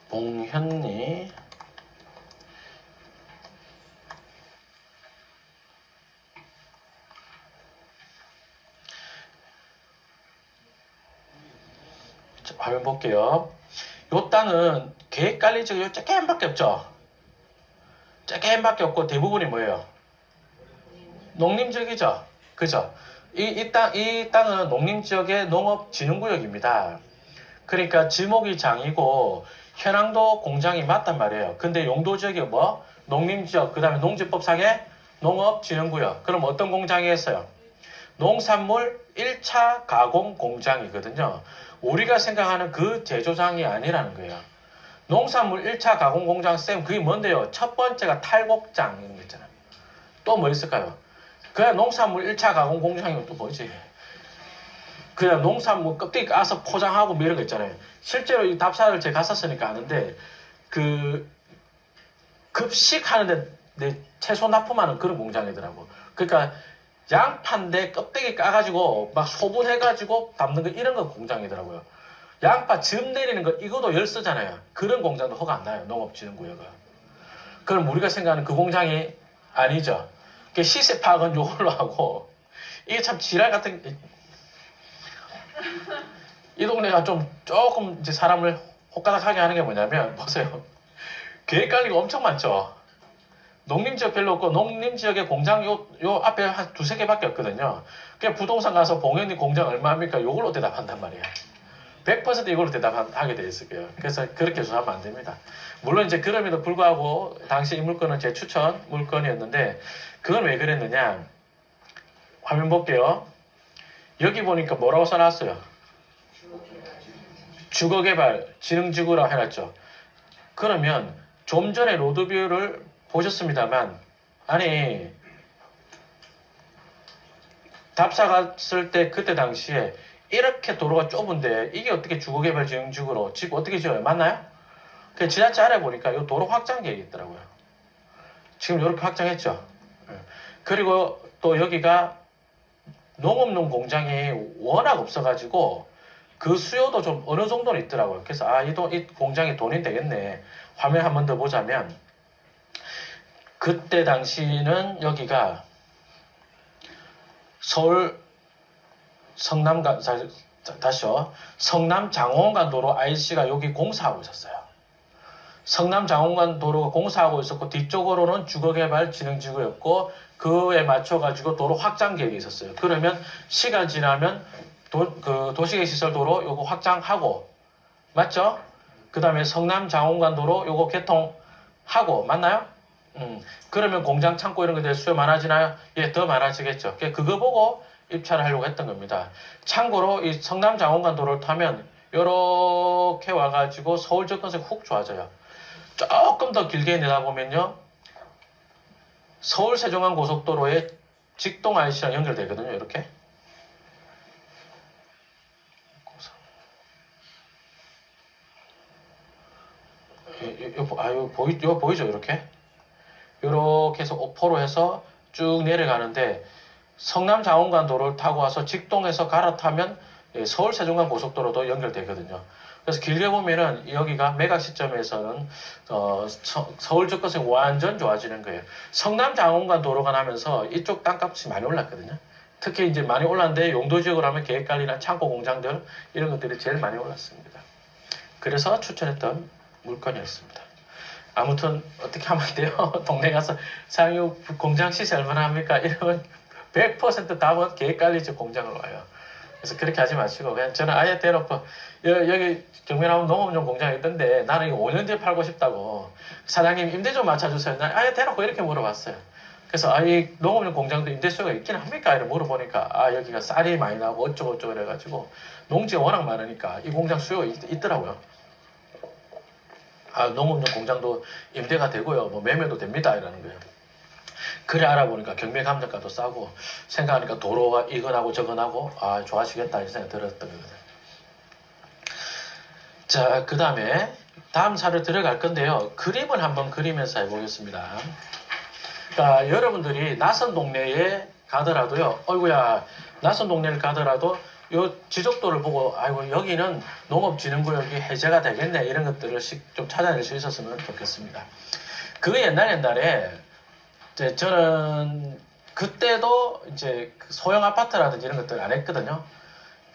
봉현리 화면 볼게요. 요 땅은 계획관리지역이 조금밖에 없죠. 조금밖에 없고 대부분이 뭐예요? 농림지역이죠. 그죠? 이 땅은 농림지역의 농업진흥구역입니다. 그러니까 지목이 장이고 현황도 공장이 맞단 말이에요. 근데 용도지역이 뭐? 농림지역, 그 다음에 농지법상의 농업진흥구역. 그럼 어떤 공장이 했어요? 농산물 1차 가공 공장이거든요. 우리가 생각하는 그 제조장이 아니라는 거예요. 농산물 1차 가공 공장 쌤 그게 뭔데요? 첫 번째가 탈곡장 이런 거 있잖아요. 또 뭐 있을까요? 그냥 농산물 1차 가공 공장이면 또 뭐지? 그냥 농산물 껍데기 까서 포장하고 뭐 이런 거 있잖아요. 실제로 이 답사를 제가 갔었으니까 아는데 그 급식하는데 채소 납품하는 그런 공장이더라고. 그러니까 양파인데 껍데기 까가지고 막 소분해가지고 담는 거 이런 거 공장이더라고요. 양파 즙 내리는 거 이것도 열 쓰잖아요. 그런 공장도 허가 안 나요. 농업진흥구역은. 그럼 우리가 생각하는 그 공장이 아니죠. 시세 파악은 요걸로 하고 이게 참 지랄 같은 이 동네가 조금 이제 사람을 호까닥하게 하는 게 뭐냐면 보세요. 계획관리가 엄청 많죠. 농림지역 별로 없고 농림지역에 공장 요 앞에 한 두세 개밖에 없거든요. 그냥 부동산 가서 봉현리 공장 얼마입니까? 요걸로 대답한단 말이에요. 100% 이걸로 대답하게 돼 있을 거예요. 그래서 그렇게 조사하면 안 됩니다. 물론 이제 그럼에도 불구하고 당시 이 물건은 제 추천 물건이었는데 그건 왜 그랬느냐? 화면 볼게요. 여기 보니까 뭐라고 써놨어요? 주거개발 진흥지구라고 해놨죠. 그러면 좀 전에 로드뷰를 보셨습니다만 아니 답사 갔을 때 그때 당시에 이렇게 도로가 좁은데 이게 어떻게 주거개발 진흥지구로 지금 어떻게 지어요? 맞나요? 그 지자체 아래 보니까 이 도로 확장 계획이 있더라고요. 지금 이렇게 확장했죠. 그리고 또 여기가 농업용 공장이 워낙 없어가지고 그 수요도 좀 어느 정도는 있더라고요. 그래서 이 공장이 돈이 되겠네. 화면 한 번 더 보자면 그때 당시는 여기가 서울 다시요. 성남 장원간 도로 IC가 여기 공사하고 있었어요. 성남 장원간 도로가 공사하고 있었고 뒤쪽으로는 주거개발 진흥지구였고 그에 맞춰가지고 도로 확장 계획이 있었어요. 그러면 시간 지나면 도시계획시설도로 요거 확장하고 맞죠? 그 다음에 성남 장원간 도로 요거 개통하고 맞나요? 그러면 공장 창고 이런 것들 수요 많아지나요? 예, 더 많아지겠죠. 그거 보고 입찰을 하려고 했던 겁니다. 참고로 이 성남 장원간 도로를 타면 요렇게 와가지고 서울 접근성이 훅 좋아져요. 조금 더 길게 내다보면요. 서울 세종간 고속도로에 직동 IC랑 연결되거든요. 이렇게. 이거 보이죠? 이렇게. 이렇게 해서 오포로 해서 쭉 내려가는데 성남 장원간 도로를 타고 와서 직동에서 갈아타면 서울 세종간 고속도로도 연결되거든요. 그래서 길게 보면은 여기가 매각 시점에서는 서울 접근성이 완전 좋아지는 거예요. 성남 장원간 도로가 나면서 이쪽 땅값이 많이 올랐거든요. 특히 이제 많이 올랐는데 용도 지역으로 하면 계획관리나 창고 공장들 이런 것들이 제일 많이 올랐습니다. 그래서 추천했던 물건이었습니다. 아무튼 어떻게 하면 돼요? 동네 가서 상유 공장 시세 얼마나 합니까? 이러면 100% 답은 계획관리직 공장으로 와요. 그래서 그렇게 하지 마시고 그냥 저는 아예 대놓고 여기 경매나무 농업용 공장이 있던데 나는 이거 5년 뒤에 팔고 싶다고 사장님 임대 좀 맞춰주세요. 난 아예 대놓고 이렇게 물어봤어요. 그래서 이 농업용 공장도 임대 수요가 있긴 합니까? 이렇게 물어보니까 여기가 쌀이 많이 나오고 어쩌고 그래가지고 농지가 워낙 많으니까 이 공장 수요가 있더라고요. 농업용 공장도 임대가 되고요. 뭐 매매도 됩니다. 이라는 거예요. 그래 알아보니까 경매 감정가도 싸고 생각하니까 도로가 이건하고 저건하고 좋아지겠다 이런 생각이 들었던 거거든요. 자, 그 다음에 다음 사를 들어갈 건데요. 그림을 한번 그리면서 해보겠습니다. 그러니까 여러분들이 낯선 동네에 가더라도요. 어이구야 낯선 동네를 가더라도 요 지적도를 보고 아이고 여기는 농업진흥구역이 해제가 되겠네 이런 것들을 좀 찾아낼 수 있었으면 좋겠습니다. 그 옛날에 이제 저는 그때도 이제 소형 아파트라든지 이런 것들 안 했거든요.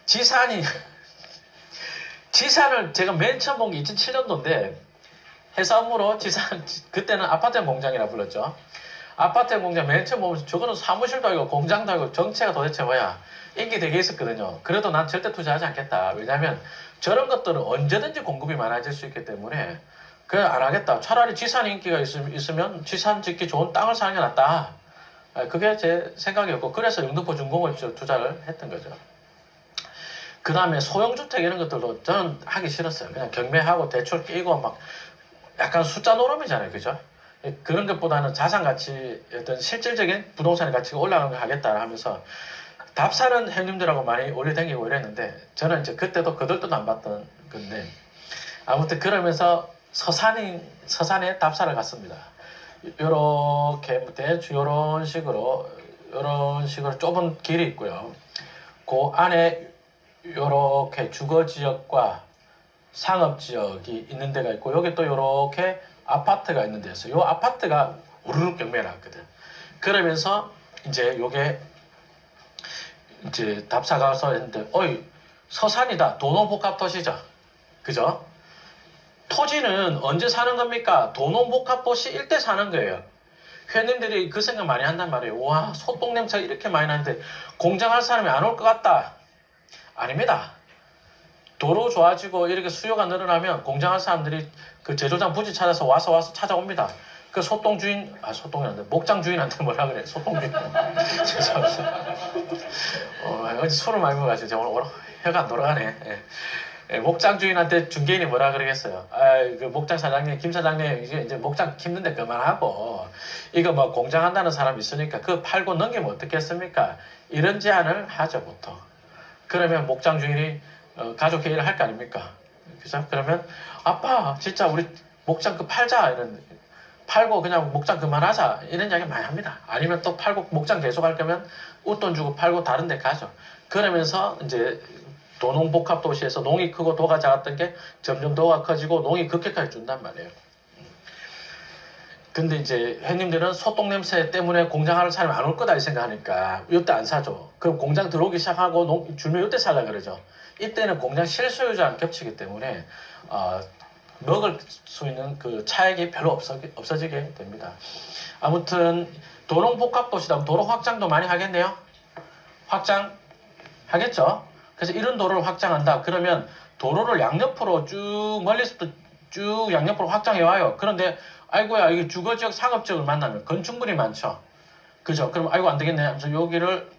지산을 제가 맨 처음 본 게 2007년도인데 회사 업무로 그때는 아파트형 공장이라 불렀죠. 아파트형 공장 맨 처음 보면서 저거는 사무실도 아니고 공장도 아니고 정체가 도대체 뭐야. 인기 되게 있었거든요. 그래도 난 절대 투자하지 않겠다. 왜냐하면 저런 것들은 언제든지 공급이 많아질 수 있기 때문에 그래 안 하겠다. 차라리 지산 인기가 있으면 지산 짓기 좋은 땅을 사는 게 낫다. 그게 제 생각이었고 그래서 영등포 준공을 투자를 했던 거죠. 그 다음에 소형주택 이런 것들도 저는 하기 싫었어요. 그냥 경매하고 대출 끼고 막 약간 숫자 노름이잖아요. 그죠? 그런 것보다는 자산가치 어떤 실질적인 부동산의 가치가 올라가는 걸 하겠다 하면서 답사는 형님들하고 많이 올려다니고 이랬는데 저는 이제 그때도 거들떠도 안 봤던 건데 아무튼 그러면서 서산에 답사를 갔습니다. 요렇게 대충 요런 식으로 좁은 길이 있고요. 그 안에 요렇게 주거지역과 상업지역이 있는 데가 있고 여기 또 요렇게 아파트가 있는 데였어요. 요 아파트가 우르륵 경매를 났거든. 그러면서 이제 요게 이제 답사 가서 했는데 어이 서산이다. 도농복합도시죠. 그죠? 토지는 언제 사는 겁니까? 도농복합도시 일대 사는 거예요. 회원님들이 그 생각 많이 한단 말이에요. 와 소똥 냄새가 이렇게 많이 나는데 공장할 사람이 안 올 것 같다. 아닙니다. 도로 좋아지고 이렇게 수요가 늘어나면 공장할 사람들이 그 제조장 부지 찾아서 와서 찾아옵니다. 그 소똥 주인, 소똥이 안 돼. 목장 주인한테 뭐라 그래? 소똥 주인. 죄송합니다. 어제 술을 많이 먹어가지고 제가 오늘 혀가 안 돌아가네. 예, 목장 주인한테 중개인이 뭐라 그러겠어요? 그 목장 사장님, 김 사장님, 이제 목장 힘든데 그만하고, 이거 뭐 공장 한다는 사람이 있으니까 그거 팔고 넘기면 어떻겠습니까? 이런 제안을 하죠, 보통. 그러면 목장 주인이 가족 회의를 할 거 아닙니까? 그죠? 그러면, 아빠, 진짜 우리 목장 그 팔자. 팔고 그냥 목장 그만하자. 이런 이야기 많이 합니다. 아니면 또 팔고 목장 계속 할 거면 웃돈 주고 팔고 다른 데 가죠. 그러면서 이제 도농복합도시에서 농이 크고 도가 작았던 게 점점 도가 커지고 농이 그렇게까지 준단 말이에요. 근데 이제 회님들은 소똥 냄새 때문에 공장 하는 사람이 안 올 거다 이 생각하니까 이때 안 사죠. 그럼 공장 들어오기 시작하고 줄면 이때 살라 그러죠. 이때는 공장 실소유자랑 겹치기 때문에 먹을 수 있는 그 차액이 별로 없어지게 됩니다. 아무튼 도농복합도시다. 도로 확장도 많이 하겠네요. 확장 하겠죠. 그래서 이런 도로를 확장한다. 그러면 도로를 양옆으로 쭉 멀리서부터 쭉 양옆으로 확장해 와요. 그런데 아이고야 이게 주거지역 상업지역을 만나면 건축물이 많죠. 그죠? 그럼 아이고 안 되겠네 하면서 여기를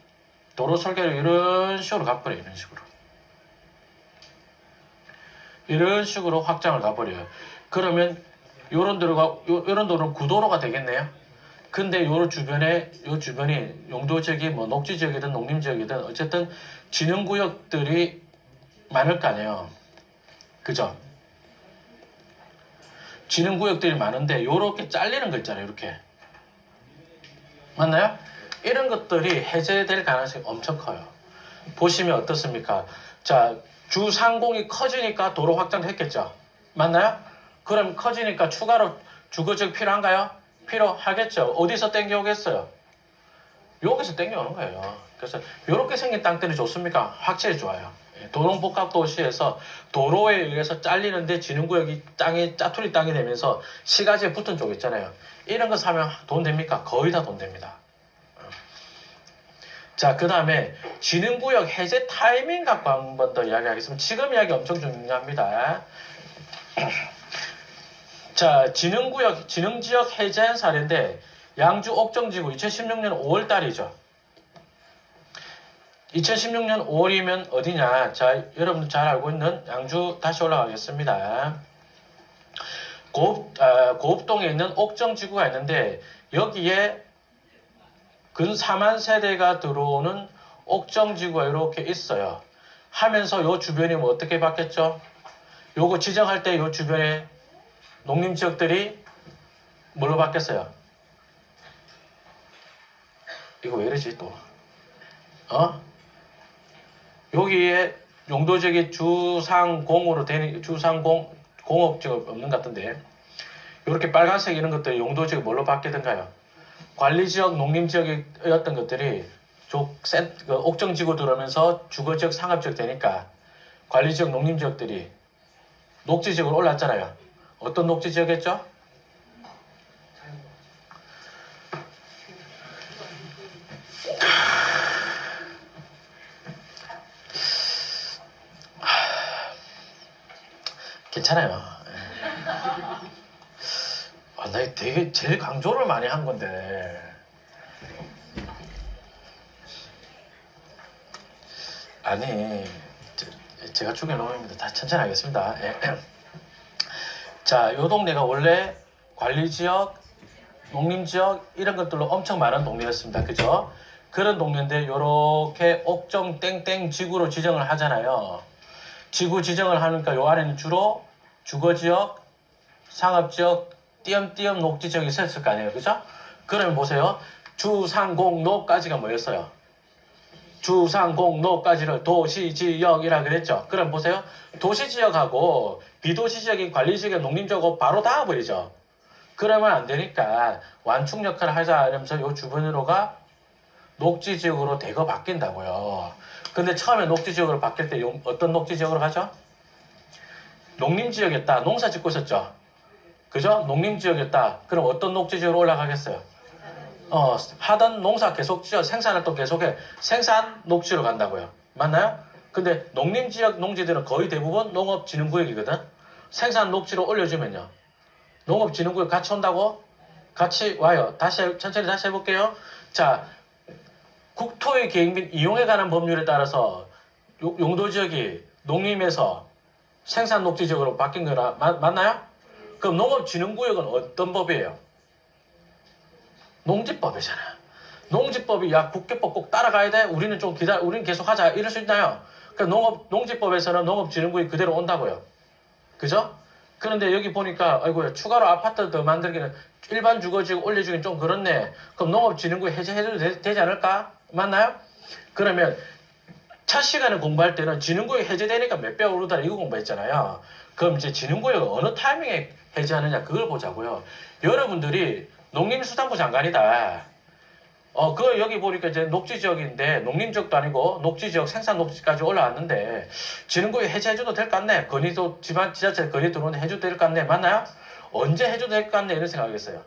도로 설계를 이런 식으로 가버려요. 이런 식으로 확장을 가버려요. 그러면 요런 도로는 구도로가 되겠네요. 근데 요 주변이 용도지역이 뭐 녹지지역이든 농림지역이든 어쨌든 진흥구역들이 많을 거 아니에요. 그죠? 진흥구역들이 많은데 요렇게 잘리는 거 있잖아요. 이렇게. 맞나요? 이런 것들이 해제될 가능성이 엄청 커요. 보시면 어떻습니까? 자, 주상공이 커지니까 도로 확장도 했겠죠. 맞나요? 그럼 커지니까 추가로 주거지역 필요한가요? 필요하겠죠. 어디서 땡겨오겠어요? 여기서 땡겨오는 거예요. 그래서 이렇게 생긴 땅들이 좋습니까? 확실히 좋아요. 도농복합도시에서 도로에 의해서 잘리는데 진흥구역이 짜투리 땅이 되면서 시가지에 붙은 쪽 있잖아요. 이런 거 사면 돈 됩니까? 거의 다 돈 됩니다. 자, 그 다음에 진흥구역 해제 타이밍 갖고 한 번 더 이야기하겠습니다. 지금 이야기 엄청 중요합니다. 자, 진흥지역 해제한 사례인데 양주 옥정지구 2016년 5월 달이죠. 2016년 5월이면 어디냐? 자, 여러분들 잘 알고 있는 양주 다시 올라가겠습니다. 고읍동에 있는 옥정지구가 있는데 여기에 근 4만 세대가 들어오는 옥정지구가 이렇게 있어요. 하면서 요 주변이 뭐 어떻게 바뀌었죠? 요거 지정할 때 요 주변에 농림지역들이 뭘로 바뀌었어요? 이거 왜 이러지 또? 여기에 용도지역이 주상공으로 되는 공업지역 없는 것 같은데 이렇게 빨간색 이런 것들이 용도지역이 뭘로 바뀌던가요? 관리지역, 농림지역이었던 것들이 옥정지구 들어오면서 주거지역, 상업지역 되니까 관리지역, 농림지역들이 녹지지역으로 올랐잖아요. 어떤 녹지지역이었죠? 괜찮아요. 나 되게 제일 강조를 많이 한 건데. 아니, 제가 죽일 놈입니다. 다 천천히 하겠습니다. 자, 요 동네가 원래 관리지역, 농림지역 이런 것들로 엄청 많은 동네였습니다. 그죠? 그런 동네인데 요렇게 옥정 땡땡 지구로 지정을 하잖아요. 지구 지정을 하니까 요 안에는 주로 주거지역, 상업지역, 띄엄띄엄 녹지지역이 있었을 거 아니에요. 그죠? 그러면 보세요. 주상공로까지가 뭐였어요? 주상공로까지를 도시지역이라 그랬죠. 그럼 보세요. 도시지역하고 비도시지역인 관리지역의 농림지역하고 바로 닿아버리죠. 그러면 안 되니까 완충 역할을 하자 이러면서 요 주변으로가 녹지지역으로 대거 바뀐다고요. 근데 처음에 녹지지역으로 바뀔 때 어떤 녹지지역으로 가죠? 농림지역이었다. 농사 짓고 있었죠. 그죠? 농림지역이었다. 그럼 어떤 녹지지역으로 올라가겠어요? 하던 농사 계속 지어 생산활동 계속해 생산 녹지로 간다고요. 맞나요? 근데 농림지역 농지들은 거의 대부분 농업진흥구역이거든. 생산 녹지로 올려주면요. 농업진흥구역 같이 온다고? 같이 와요. 천천히 다시 해볼게요. 자, 국토의 계획 및 이용에 관한 법률에 따라서 용도지역이 농림에서 생산 녹지지역으로 바뀐 거나 맞나요? 그럼 농업진흥구역은 어떤 법이에요? 농지법이잖아. 농지법이 야 국계법 꼭 따라가야 돼. 우리는 좀 우리는 계속 하자. 이럴 수 있나요? 그러니까 농지법에서는 농업진흥구역이 그대로 온다고요. 그죠? 그런데 여기 보니까 아이고야 추가로 아파트 더 만들기는 일반 주거지역 올려주긴 좀 그렇네. 그럼 농업진흥구역 해제해도 되지 않을까? 맞나요? 그러면 첫 시간에 공부할 때는 진흥구역 해제되니까 몇 배 오르더라 이거 공부했잖아요. 그럼 이제 진흥구역을 어느 타이밍에 해제하느냐 그걸 보자고요. 여러분들이 농림수산부 장관이다. 그거 여기 보니까 이제 녹지지역인데 농림지역도 아니고 녹지지역 생산 녹지까지 올라왔는데 진흥구역 해제해줘도 될 것 같네. 건의도 지자체 건의 들어오는데 해줘도 될 것 같네. 맞나요? 언제 해줘도 될 것 같네 이런 생각하겠어요.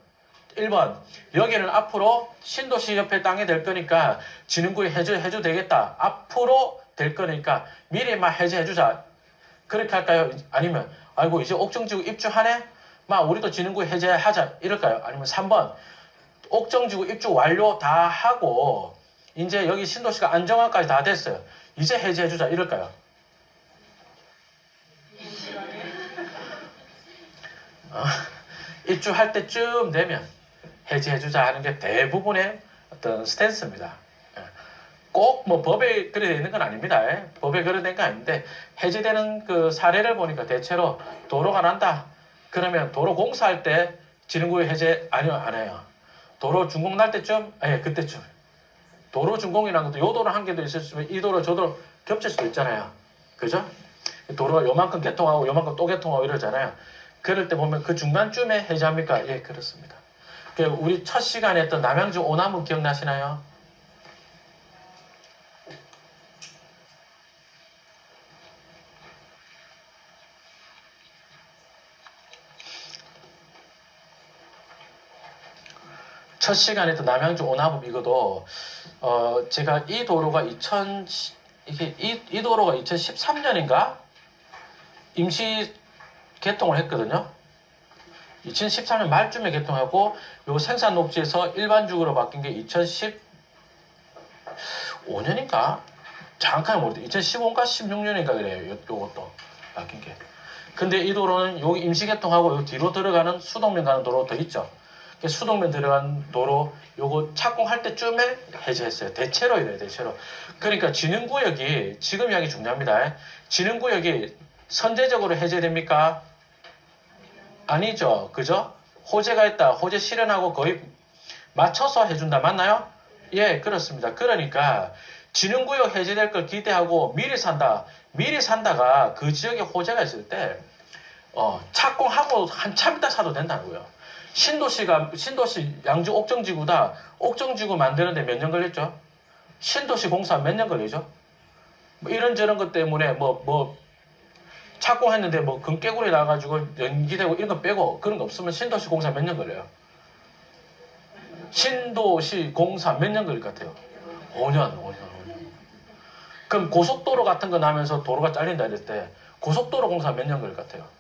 1번 여기는 앞으로 신도시 옆에 땅이 될 거니까 진흥구역 해줘도 되겠다. 앞으로 될 거니까 미리 막 해제해주자. 그렇게 할까요? 아니면 아이고 이제 옥정지구 입주하네? 막 우리도 진흥구역 해제하자 이럴까요? 아니면 3번 옥정지구 입주 완료 다 하고 이제 여기 신도시가 안정화까지 다 됐어요. 이제 해제해주자 이럴까요? 입주할 때쯤 되면 해제해주자 하는 게 대부분의 어떤 스탠스입니다. 꼭 뭐 법에 그래 되는 건 아닙니다. 법에 그래 된 건 아닌데 해제되는 그 사례를 보니까 대체로 도로가 난다. 그러면 도로 공사할 때 진흥구역 해제 아니요 안 해요. 도로 준공 날 때쯤 그때쯤 도로 준공이라는 것도 요 도로 한 개도 있을 수 있으면 이 도로 저 도로 겹칠 수도 있잖아요. 그죠? 도로가 요만큼 개통하고 요만큼 또 개통하고 이러잖아요. 그럴 때 보면 그 중간쯤에 해제합니까? 예, 그렇습니다. 우리 첫 시간에 했던 남양주 오나무 기억나시나요? 첫 시간에 했던 남양주 오나무 이거도 제가 이 도로가 이 도로가 2013년인가 임시 개통을 했거든요. 2013년 말쯤에 개통하고 요 생산 녹지에서 일반적으로 바뀐 게 2015년인가? 잠깐 모르겠어요. 2015인가 16년인가 그래요. 요것도 바뀐 게. 근데 이 도로는 여기 임시 개통하고 요 뒤로 들어가는 수동면 가는 도로 더 있죠. 수동면 들어간 도로 요거 착공할 때쯤에 해제했어요. 대체로 이래요. 대체로. 그러니까 진흥구역이 지금 이야기 중요합니다. 진흥구역이 선제적으로 해제됩니까? 아니죠. 그죠? 호재가 있다. 호재 실현하고 거의 맞춰서 해준다. 맞나요? 예, 그렇습니다. 그러니까 진흥구역 해제될 걸 기대하고 미리 산다. 미리 산다가 그 지역에 호재가 있을 때 착공하고 한참 있다 사도 된다고요. 신도시 양주 옥정지구다. 옥정지구 만드는데 몇 년 걸렸죠? 신도시 공사 몇 년 걸리죠? 뭐 이런저런 것 때문에 착공했는데 금깨굴이 나가지고 연기되고 이런 거 빼고 그런 거 없으면 신도시 공사 몇 년 걸려요? 신도시 공사 몇 년 걸릴 것 같아요? 5년. 그럼 고속도로 같은 거 나면서 도로가 잘린다 이럴 때 고속도로 공사 몇 년 걸릴 것 같아요?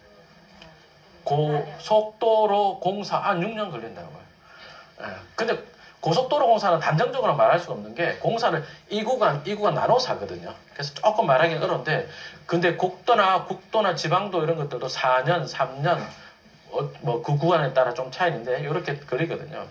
고속도로 공사 한 6년 걸린다고요. 근데 고속도로 공사는 단정적으로 말할 수가 없는 게 공사를 이 구간 나눠서 하거든요. 그래서 조금 말하기 어려운데 근데 국도나 지방도 이런 것들도 4년, 3년 그 구간에 따라 좀 차이인데 이렇게 걸리거든요.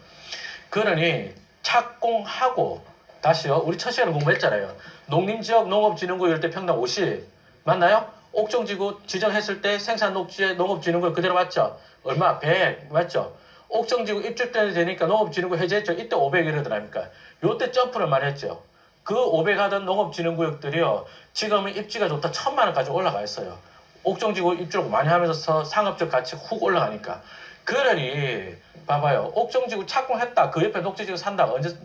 그러니 착공하고 다시요. 우리 첫 시간에 공부했잖아요. 농림지역 농업진흥구 이럴 때 평당 50 맞나요? 옥정지구 지정했을 때 생산녹지에 농업진흥구 그대로 맞죠? 얼마? 100 맞죠? 옥정지구 입주 때 되니까 농업진흥구 해제했죠. 이때 500 이러더랍니까? 요때 점프를 많이 했죠. 그 500 하던 농업진흥구역들이요. 지금은 입지가 좋다 1000만 원까지 올라가 있어요. 옥정지구 입주를 많이 하면서 상업적 가치 훅 올라가니까. 그러니 봐봐요. 옥정지구 착공했다. 그 옆에 녹지지구 산다. 언제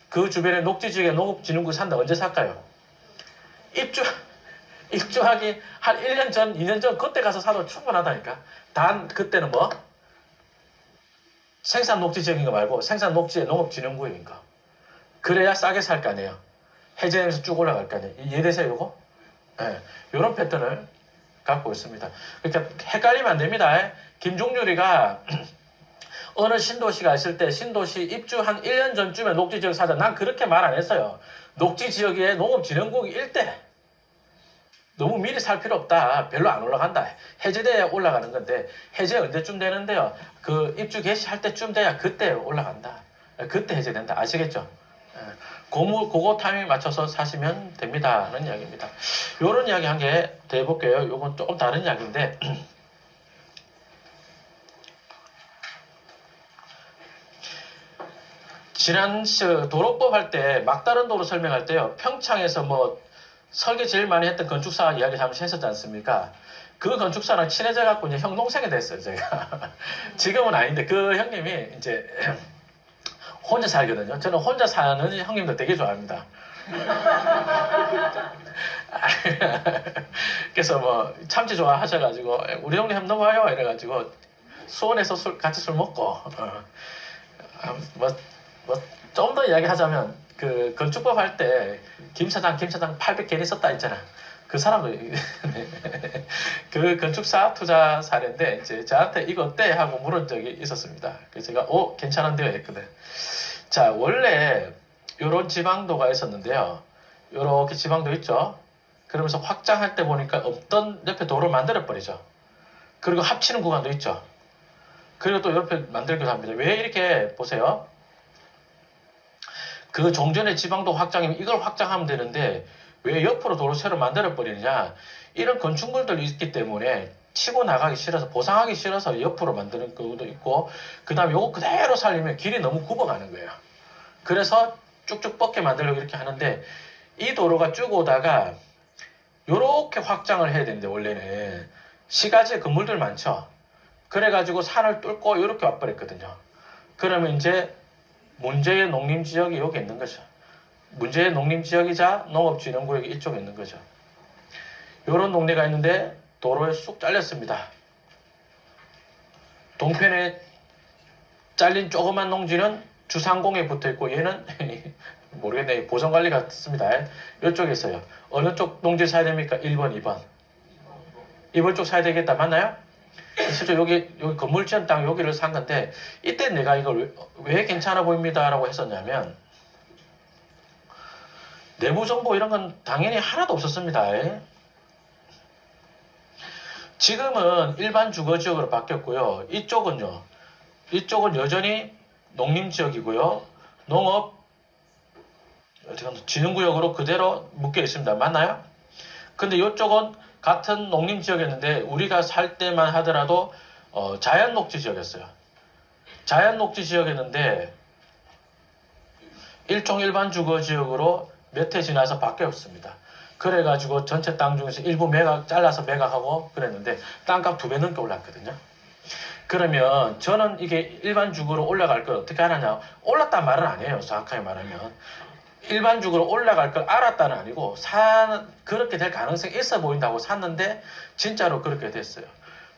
그 주변에 녹지지역에 농업진흥구 산다. 언제 살까요? 입주하기 한 1년 전, 2년 전 그때 가서 사도 충분하다니까. 단 그때는 생산 녹지 지역인 거 말고 생산 녹지의 농업진흥구역인 거. 그래야 싸게 살 거 아니에요. 해제하면서 쭉 올라갈 거 아니에요. 이해되세요 이거? 이런 패턴을 갖고 있습니다. 그러니까 헷갈리면 안 됩니다. 김종률이가 어느 신도시가 있을 때 신도시 입주 한 1년 전쯤에 녹지지역 사자. 난 그렇게 말 안 했어요. 녹지지역에 농업진흥국이 일대. 너무 미리 살 필요 없다. 별로 안 올라간다. 해제돼야 올라가는 건데 해제 언제쯤 되는데요. 그 입주 개시할 때쯤 돼야 그때 올라간다. 그때 해제된다. 아시겠죠? 그거 타이밍 맞춰서 사시면 됩니다는 이야기입니다. 요런 이야기 한 개 더 해볼게요. 요건 조금 다른 이야기인데 지난 도로법 할 때 막다른 도로 설명할 때요. 평창에서 뭐 설계 제일 많이 했던 건축사 이야기 잠시 했었지 않습니까? 그 건축사랑 친해져 갖고 이제 형 동생이 됐어요, 제가. 지금은 아닌데 그 형님이 이제 혼자 살거든요. 저는 혼자 사는 형님들 되게 좋아합니다. 그래서 뭐 참치 좋아하셔가지고 우리 형님 한번 넘어와요 이래가지고 수원에서 같이 술 먹고 좀 더 이야기하자면 그 건축법 할 때 김사장 800 괜히 썼다 했잖아. 그 사람도 그 건축사 투자 사례인데 이제 저한테 이거 어때 하고 물은 적이 있었습니다. 그래서 제가 괜찮은데요 했거든. 자, 원래 요런 지방도가 있었는데요. 요렇게 지방도 있죠. 그러면서 확장할 때 보니까 없던 옆에 도로를 만들어 버리죠. 그리고 합치는 구간도 있죠. 그리고 또 옆에 만들기도 합니다. 왜 이렇게 보세요. 그 종전의 지방도 확장이면 이걸 확장하면 되는데 왜 옆으로 도로 새로 만들어 버리느냐. 이런 건축물들이 있기 때문에 치고 나가기 싫어서 보상하기 싫어서 옆으로 만드는 경우도 있고 그 다음에 요거 그대로 살리면 길이 너무 굽어가는 거예요. 그래서 쭉쭉 뻗게 만들려고 이렇게 하는데 이 도로가 쭉 오다가 요렇게 확장을 해야 되는데 원래는 시가지에 건물들 많죠. 그래가지고 산을 뚫고 이렇게 와버렸거든요. 그러면 이제 문제의 농림지역이 여기 있는 거죠. 문제의 농림지역이자 농업진흥구역이 이쪽에 있는 거죠. 요런 동네가 있는데 도로에 쑥 잘렸습니다. 동편에 잘린 조그만 농지는 주상공에 붙어있고 얘는 모르겠네. 보전관리 같습니다. 이쪽에 있어요. 어느 쪽 농지 사야 됩니까? 1번, 2번. 2번 쪽 사야 되겠다. 맞나요? 실제 여기 건물 지은 땅 여기를 산 건데 이때 내가 이걸 왜 괜찮아 보입니다 라고 했었냐면 내부 정보 이런 건 당연히 하나도 없었습니다. 지금은 일반 주거지역으로 바뀌었고요. 이쪽은 여전히 농림지역이고요. 농업 진흥구역으로 그대로 묶여 있습니다. 맞나요? 근데 이쪽은 같은 농림지역이었는데 우리가 살 때만 하더라도 자연녹지지역이었어요. 자연녹지지역이었는데 일반 주거지역으로 몇 해 지나서 바뀌었습니다. 그래가지고 전체 땅 중에서 일부 잘라서 매각하고 그랬는데 땅값 2배 넘게 올랐거든요. 그러면 저는 이게 일반 주거로 올라갈 걸 어떻게 하느냐. 올랐단 말은 아니에요. 정확하게 말하면. 일반 주거로 올라갈 걸 알았다는 아니고 그렇게 될 가능성이 있어 보인다고 샀는데 진짜로 그렇게 됐어요.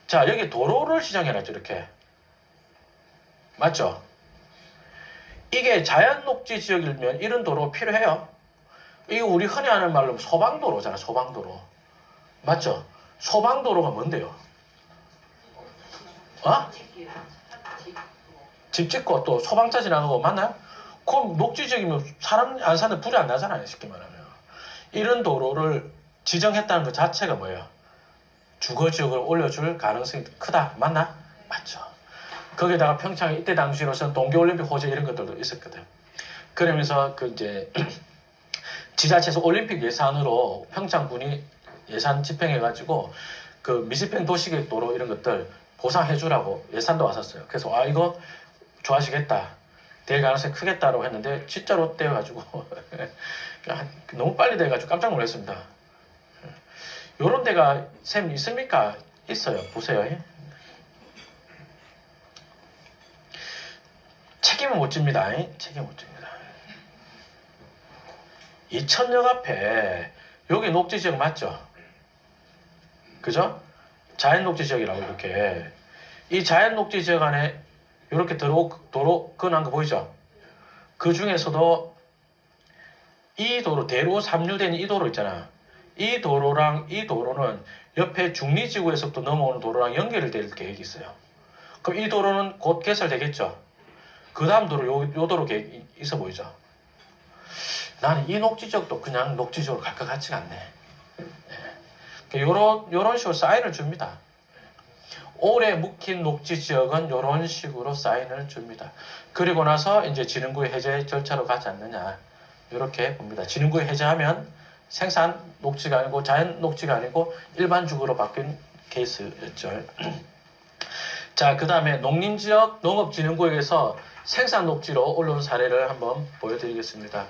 자, 여기 도로를 시정해놨죠. 이렇게. 맞죠? 이게 자연녹지 지역이면 이런 도로 필요해요. 이거 우리 흔히 하는 말로 소방도로잖아. 소방도로. 맞죠? 소방도로가 뭔데요? 집 짓고 또 소방차 지나가고 맞나요? 그럼 녹지지역이면 사람 안 사는 불이 안 나잖아요. 쉽게 말하면. 이런 도로를 지정했다는 것 자체가 뭐예요? 주거지역을 올려줄 가능성이 크다. 맞나? 맞죠. 거기다가 평창에 이때 당시로서는 동계올림픽 호재 이런 것들도 있었거든. 그러면서 지자체에서 올림픽 예산으로 평창군이 예산 집행해가지고 그 미집행 도시계획 도로 이런 것들 보상해주라고 예산도 왔었어요. 그래서 이거 좋아하시겠다. 될 가능성이 크겠다라고 했는데 진짜로 떼어가지고 너무 빨리 돼가지고 깜짝 놀랐습니다. 요런 데가 쌤 있습니까? 있어요. 보세요. 책임은 못 집니다. 책임 못 집니다. 이천역 앞에 여기 녹지지역 맞죠? 그죠? 자연녹지지역이라고 이렇게 이 자연녹지지역 안에 이렇게 도로 건한 거 보이죠? 그 중에서도 이 도로 대로 삼류된 이 도로 있잖아. 이 도로랑 이 도로는 옆에 중리지구에서부터 넘어오는 도로랑 연결될 계획이 있어요. 그럼 이 도로는 곧 개설되겠죠. 그 다음 도로, 요 도로 계획이 있어 보이죠. 나는 이 녹지 지역도 그냥 녹지 지역으로 갈 것 같지가 않네. 요런 식으로 사인을 줍니다. 오래 묵힌 녹지 지역은 요런 식으로 사인을 줍니다. 그리고 나서 이제 진흥구역 해제 절차로 가지 않느냐. 이렇게 봅니다. 진흥구역 해제하면 생산 녹지가 아니고 자연 녹지가 아니고 일반적으로 바뀐 케이스였죠. 자, 그 다음에 농림지역 농업진흥구역에서 생산 녹지로 올라온 사례를 한번 보여드리겠습니다.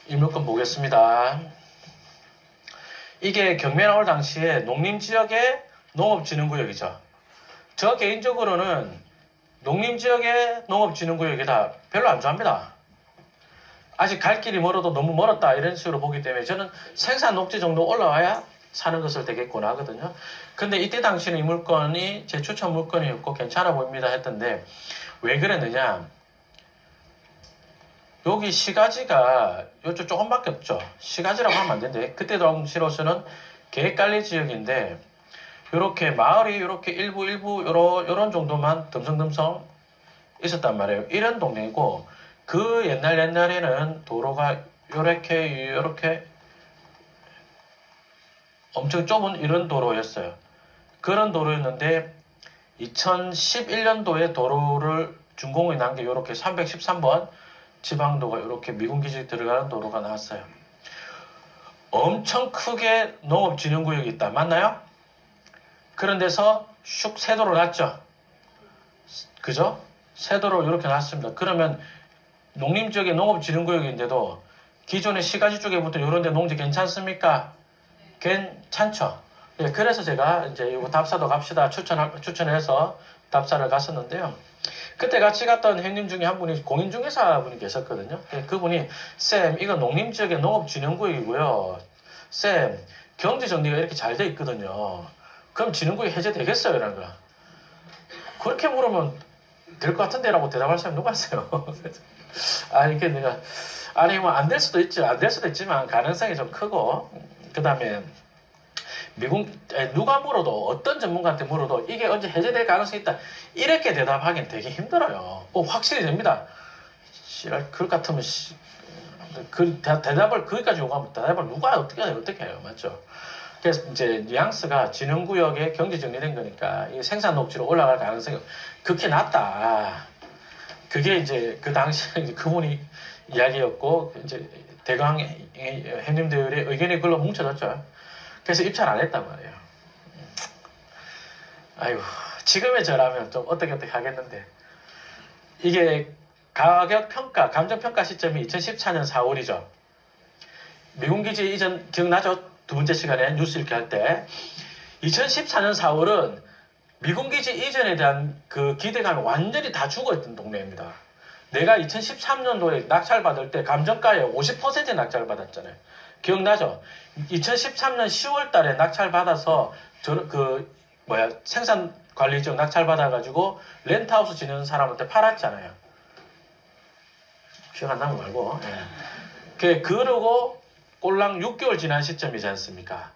일물권 보겠습니다. 이게 경매 나올 당시에 농림지역의 농업진흥구역이죠. 저 개인적으로는 농림지역의 농업진흥구역이다. 별로 안 좋아합니다. 아직 갈 길이 멀어도 너무 멀었다 이런 식으로 보기 때문에 저는 생산 녹지 정도 올라와야 사는 것을 되겠구나 하거든요. 근데 이때 당시는 이 물건이 제 추천 물건이었고 괜찮아 보입니다 했던데 왜 그랬느냐. 여기 시가지가 요쪽 조금밖에 없죠. 시가지라고 하면 안 되는데 그때 당시로서는 계획관리 지역인데 요렇게 마을이 이렇게 일부 요런 정도만 듬성듬성 있었단 말이에요. 이런 동네이고 그 옛날에는 도로가 요렇게 엄청 좁은 이런 도로였어요. 그런 도로였는데 2011년도에 도로를 준공이 난 게 요렇게 313번 지방도가 이렇게 미군기지 들어가는 도로가 나왔어요. 엄청 크게 농업진흥구역이 있다. 맞나요? 그런 데서 슉 세도로 났죠. 그죠? 세도로 이렇게 났습니다. 그러면 농림지역의 농업진흥구역인데도 기존의 시가지 쪽에 붙은 이런 데 농지 괜찮습니까? 괜찮죠. 예, 그래서 제가 이제 이거 답사도 갑시다 추천해서 답사를 갔었는데요. 그때 같이 갔던 형님 중에 한 분이 공인중개사 분이 계셨거든요. 그분이 쌤 이거 농림지역의 농업진흥구역이고요. 쌤 경제정리가 이렇게 잘 돼 있거든요. 그럼 진흥구역 해제되겠어요? 라는 거야. 그렇게 물으면 될 것 같은데 라고 대답할 사람이 누가 있어요? 아니 이게 내가 아니 뭐 안 될 수도 있죠. 안 될 수도 있지만 가능성이 좀 크고 그 다음에 누가 물어도 어떤 전문가한테 물어도 이게 언제 해제될 가능성이 있다 이렇게 대답하기는 되게 힘들어요. 꼭 확실히 됩니다. 그럴 것 같으면 그 대답을 거기까지 요구하면 대답을 누가 어떻게 해요, 맞죠? 그래서 이제 뉘앙스가 진흥구역에 경제 정리된 거니까 이 생산 녹지로 올라갈 가능성이 극히 낮다. 그게 이제 그 당시에 그분이 이야기였고 이제 대강 형님들의 의견이 그걸로 뭉쳐졌죠. 그래서 입찰 안 했단 말이에요. 아이고, 지금의 저라면 좀 어떻게 하겠는데. 이게 가격 평가, 감정 평가 시점이 2014년 4월이죠. 미군기지 이전 기억나죠? 두 번째 시간에 뉴스 이렇게 할 때. 2014년 4월은 미군기지 이전에 대한 그 기대감이 완전히 다 죽어있던 동네입니다. 내가 2013년도에 낙찰받을 때 감정가에 50% 낙찰받았잖아요. 기억나죠? 2013년 10월 달에 낙찰받아서 생산관리지역 낙찰받아가지고 렌트하우스 지는 사람한테 팔았잖아요. 기억 안 나면 말고. 예. 그러고 꼴랑 6개월 지난 시점이지 않습니까?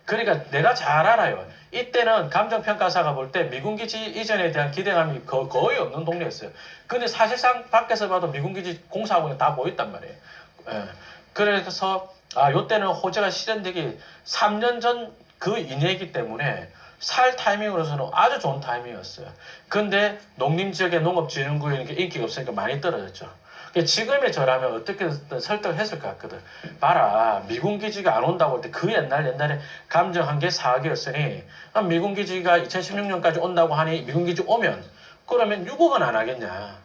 그러니까 내가 잘 알아요. 이때는 감정평가사가 볼 때 미군기지 이전에 대한 기대감이 거의 없는 동네였어요. 근데 사실상 밖에서 봐도 미군기지 공사하고 있는 다 보였단 말이에요. 예. 그래서 요때는 호재가 실현되기 3년 전 그 이내이기 때문에 살 타이밍으로서는 아주 좋은 타이밍이었어요. 근데 농림지역의 농업진흥구역이 인기가 없으니까 많이 떨어졌죠. 지금의 저라면 어떻게든 설득을 했을 것 같거든. 봐라, 미군기지가 안 온다고 할 때 그 옛날에 감정한 게 4억이었으니 미군기지가 2016년까지 온다고 하니 미군기지 오면 그러면 6억은 안 하겠냐.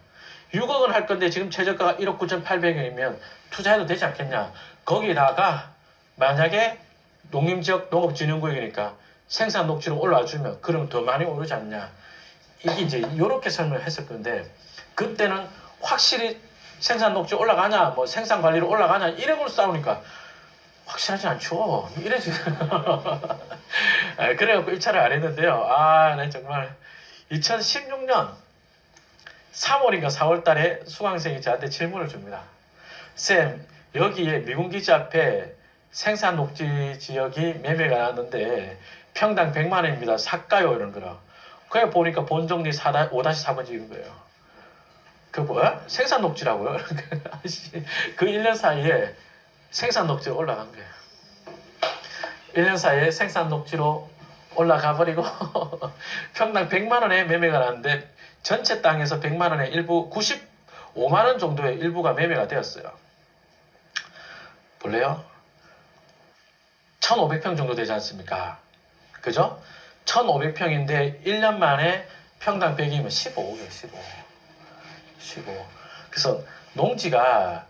6억은 할 건데 지금 최저가가 1억 9,800원이면 투자해도 되지 않겠냐. 거기다가 만약에 농림지역 농업진흥구역이니까 생산 녹지로 올라와주면 그러면 더 많이 오르지 않냐. 이게 이제 이렇게 설명을 했을 건데 그때는 확실히 생산 녹지 올라가냐 뭐 생산 관리로 올라가냐 이런 걸 싸우니까 확실하지 않죠. 이래지. 그래갖고 입찰을 안 했는데요. 네, 정말 2016년 3월인가 4월 달에 수강생이 저한테 질문을 줍니다. 쌤, 여기에 미군기지 앞에 생산 녹지 지역이 매매가 나왔는데 평당 100만 원입니다. 살까요? 이런 거라. 그냥 보니까 본정리 5-4번 찍은 거예요. 그 뭐야? 생산 녹지라고요? 그 1년 사이에 생산 녹지로 올라간 거예요. 1년 사이에 생산 녹지로 올라가 버리고 평당 100만 원에 매매가 나왔는데 전체 땅에서 100만 원에 일부 95만 원 정도의 일부가 매매가 되었어요. 볼래요? 1500평 정도 되지 않습니까? 그죠? 1500평인데 1년 만에 평당 100이면 15억이에요. 15. 그래서 농지가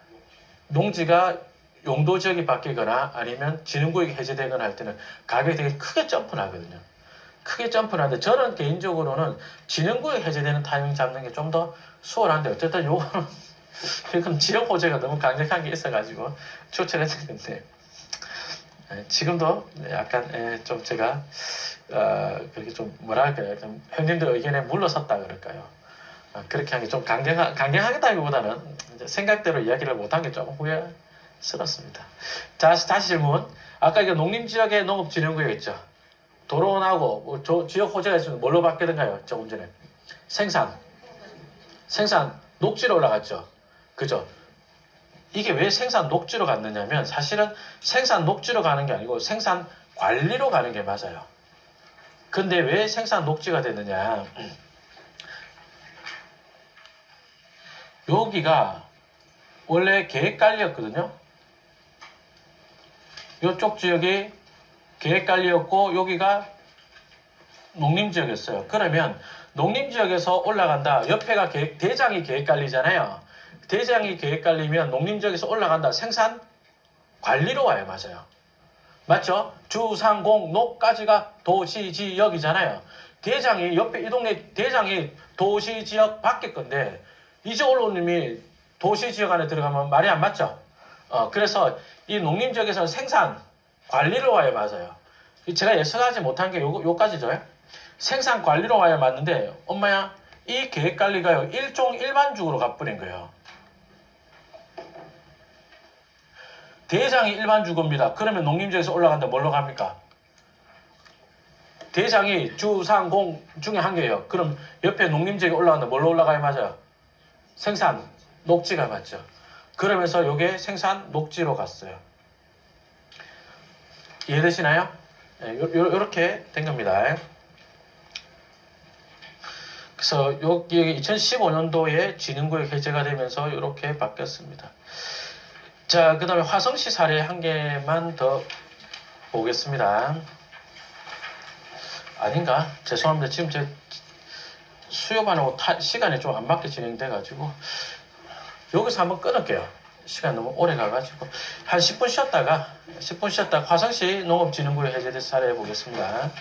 용도 지역이 바뀌거나 아니면 진흥구역이 해제되거나 할 때는 가격이 되게 크게 점프하거든요. 크게 점프하는데 저는 개인적으로는 진흥구역 해제되는 타이밍 잡는 게 좀 더 수월한데 어쨌든 요거는 지금 지역 호재가 너무 강력한 게 있어가지고 추천했는데 지금도 약간 좀 제가 그렇게 좀 뭐랄까요, 좀 형님들 의견에 물러섰다 그럴까요? 그렇게 한 게 좀 강경하겠다기보다는 생각대로 이야기를 못한 게 조금 후회스럽습니다. 자, 다시 질문. 아까 이거 농림지역의 농업진흥구역이었죠. 도로나고 지역 호재가 있으면 뭘로 바뀌던가요? 조금 전에 생산 녹지로 올라갔죠. 그죠? 이게 왜 생산 녹지로 갔느냐면 사실은 생산 녹지로 가는 게 아니고 생산 관리로 가는 게 맞아요. 근데 왜 생산 녹지가 됐느냐? 여기가 원래 계획관리였거든요. 이쪽 지역이 계획관리였고 여기가 농림지역이었어요. 그러면 농림지역에서 올라간다. 옆에가 대장이 계획관리잖아요. 대장이 계획관리면 농림지역에서 올라간다. 생산 관리로 와요. 맞아요. 맞죠? 주상공 녹까지가 도시지역이잖아요. 대장이 옆에 이 동네 대장이 도시지역 밖에 건데 이제 올라오님이 도시지역 안에 들어가면 말이 안 맞죠? 그래서 이 농림지역에서는 생산 관리로 와야 맞아요. 제가 예측하지 못한 게 요까지죠. 생산 관리로 와야 맞는데 엄마야 이 계획관리가요 일종 일반적으로 가버린 거예요. 대장이 일반주거입니다. 그러면 농림지역에서 올라간다. 뭘로 갑니까? 대장이 주상공 중에 한 개예요. 그럼 옆에 농림지역에 올라간다. 뭘로 올라가야 맞아요? 생산 녹지가 맞죠. 그러면서 이게 생산 녹지로 갔어요. 이해되시나요? 요렇게 된 겁니다. 그래서 여기 2015년도에 진흥구역 해제가 되면서 이렇게 바뀌었습니다. 자, 그 다음에 화성시 사례 한 개만 더 보겠습니다. 아닌가? 죄송합니다. 지금 제 수요반하고 시간이 좀 안 맞게 진행돼가지고 여기서 한번 끊을게요. 시간 너무 오래 가가지고 한 10분 쉬었다가 화성시 농업진흥구역 해제돼서 사례 보겠습니다.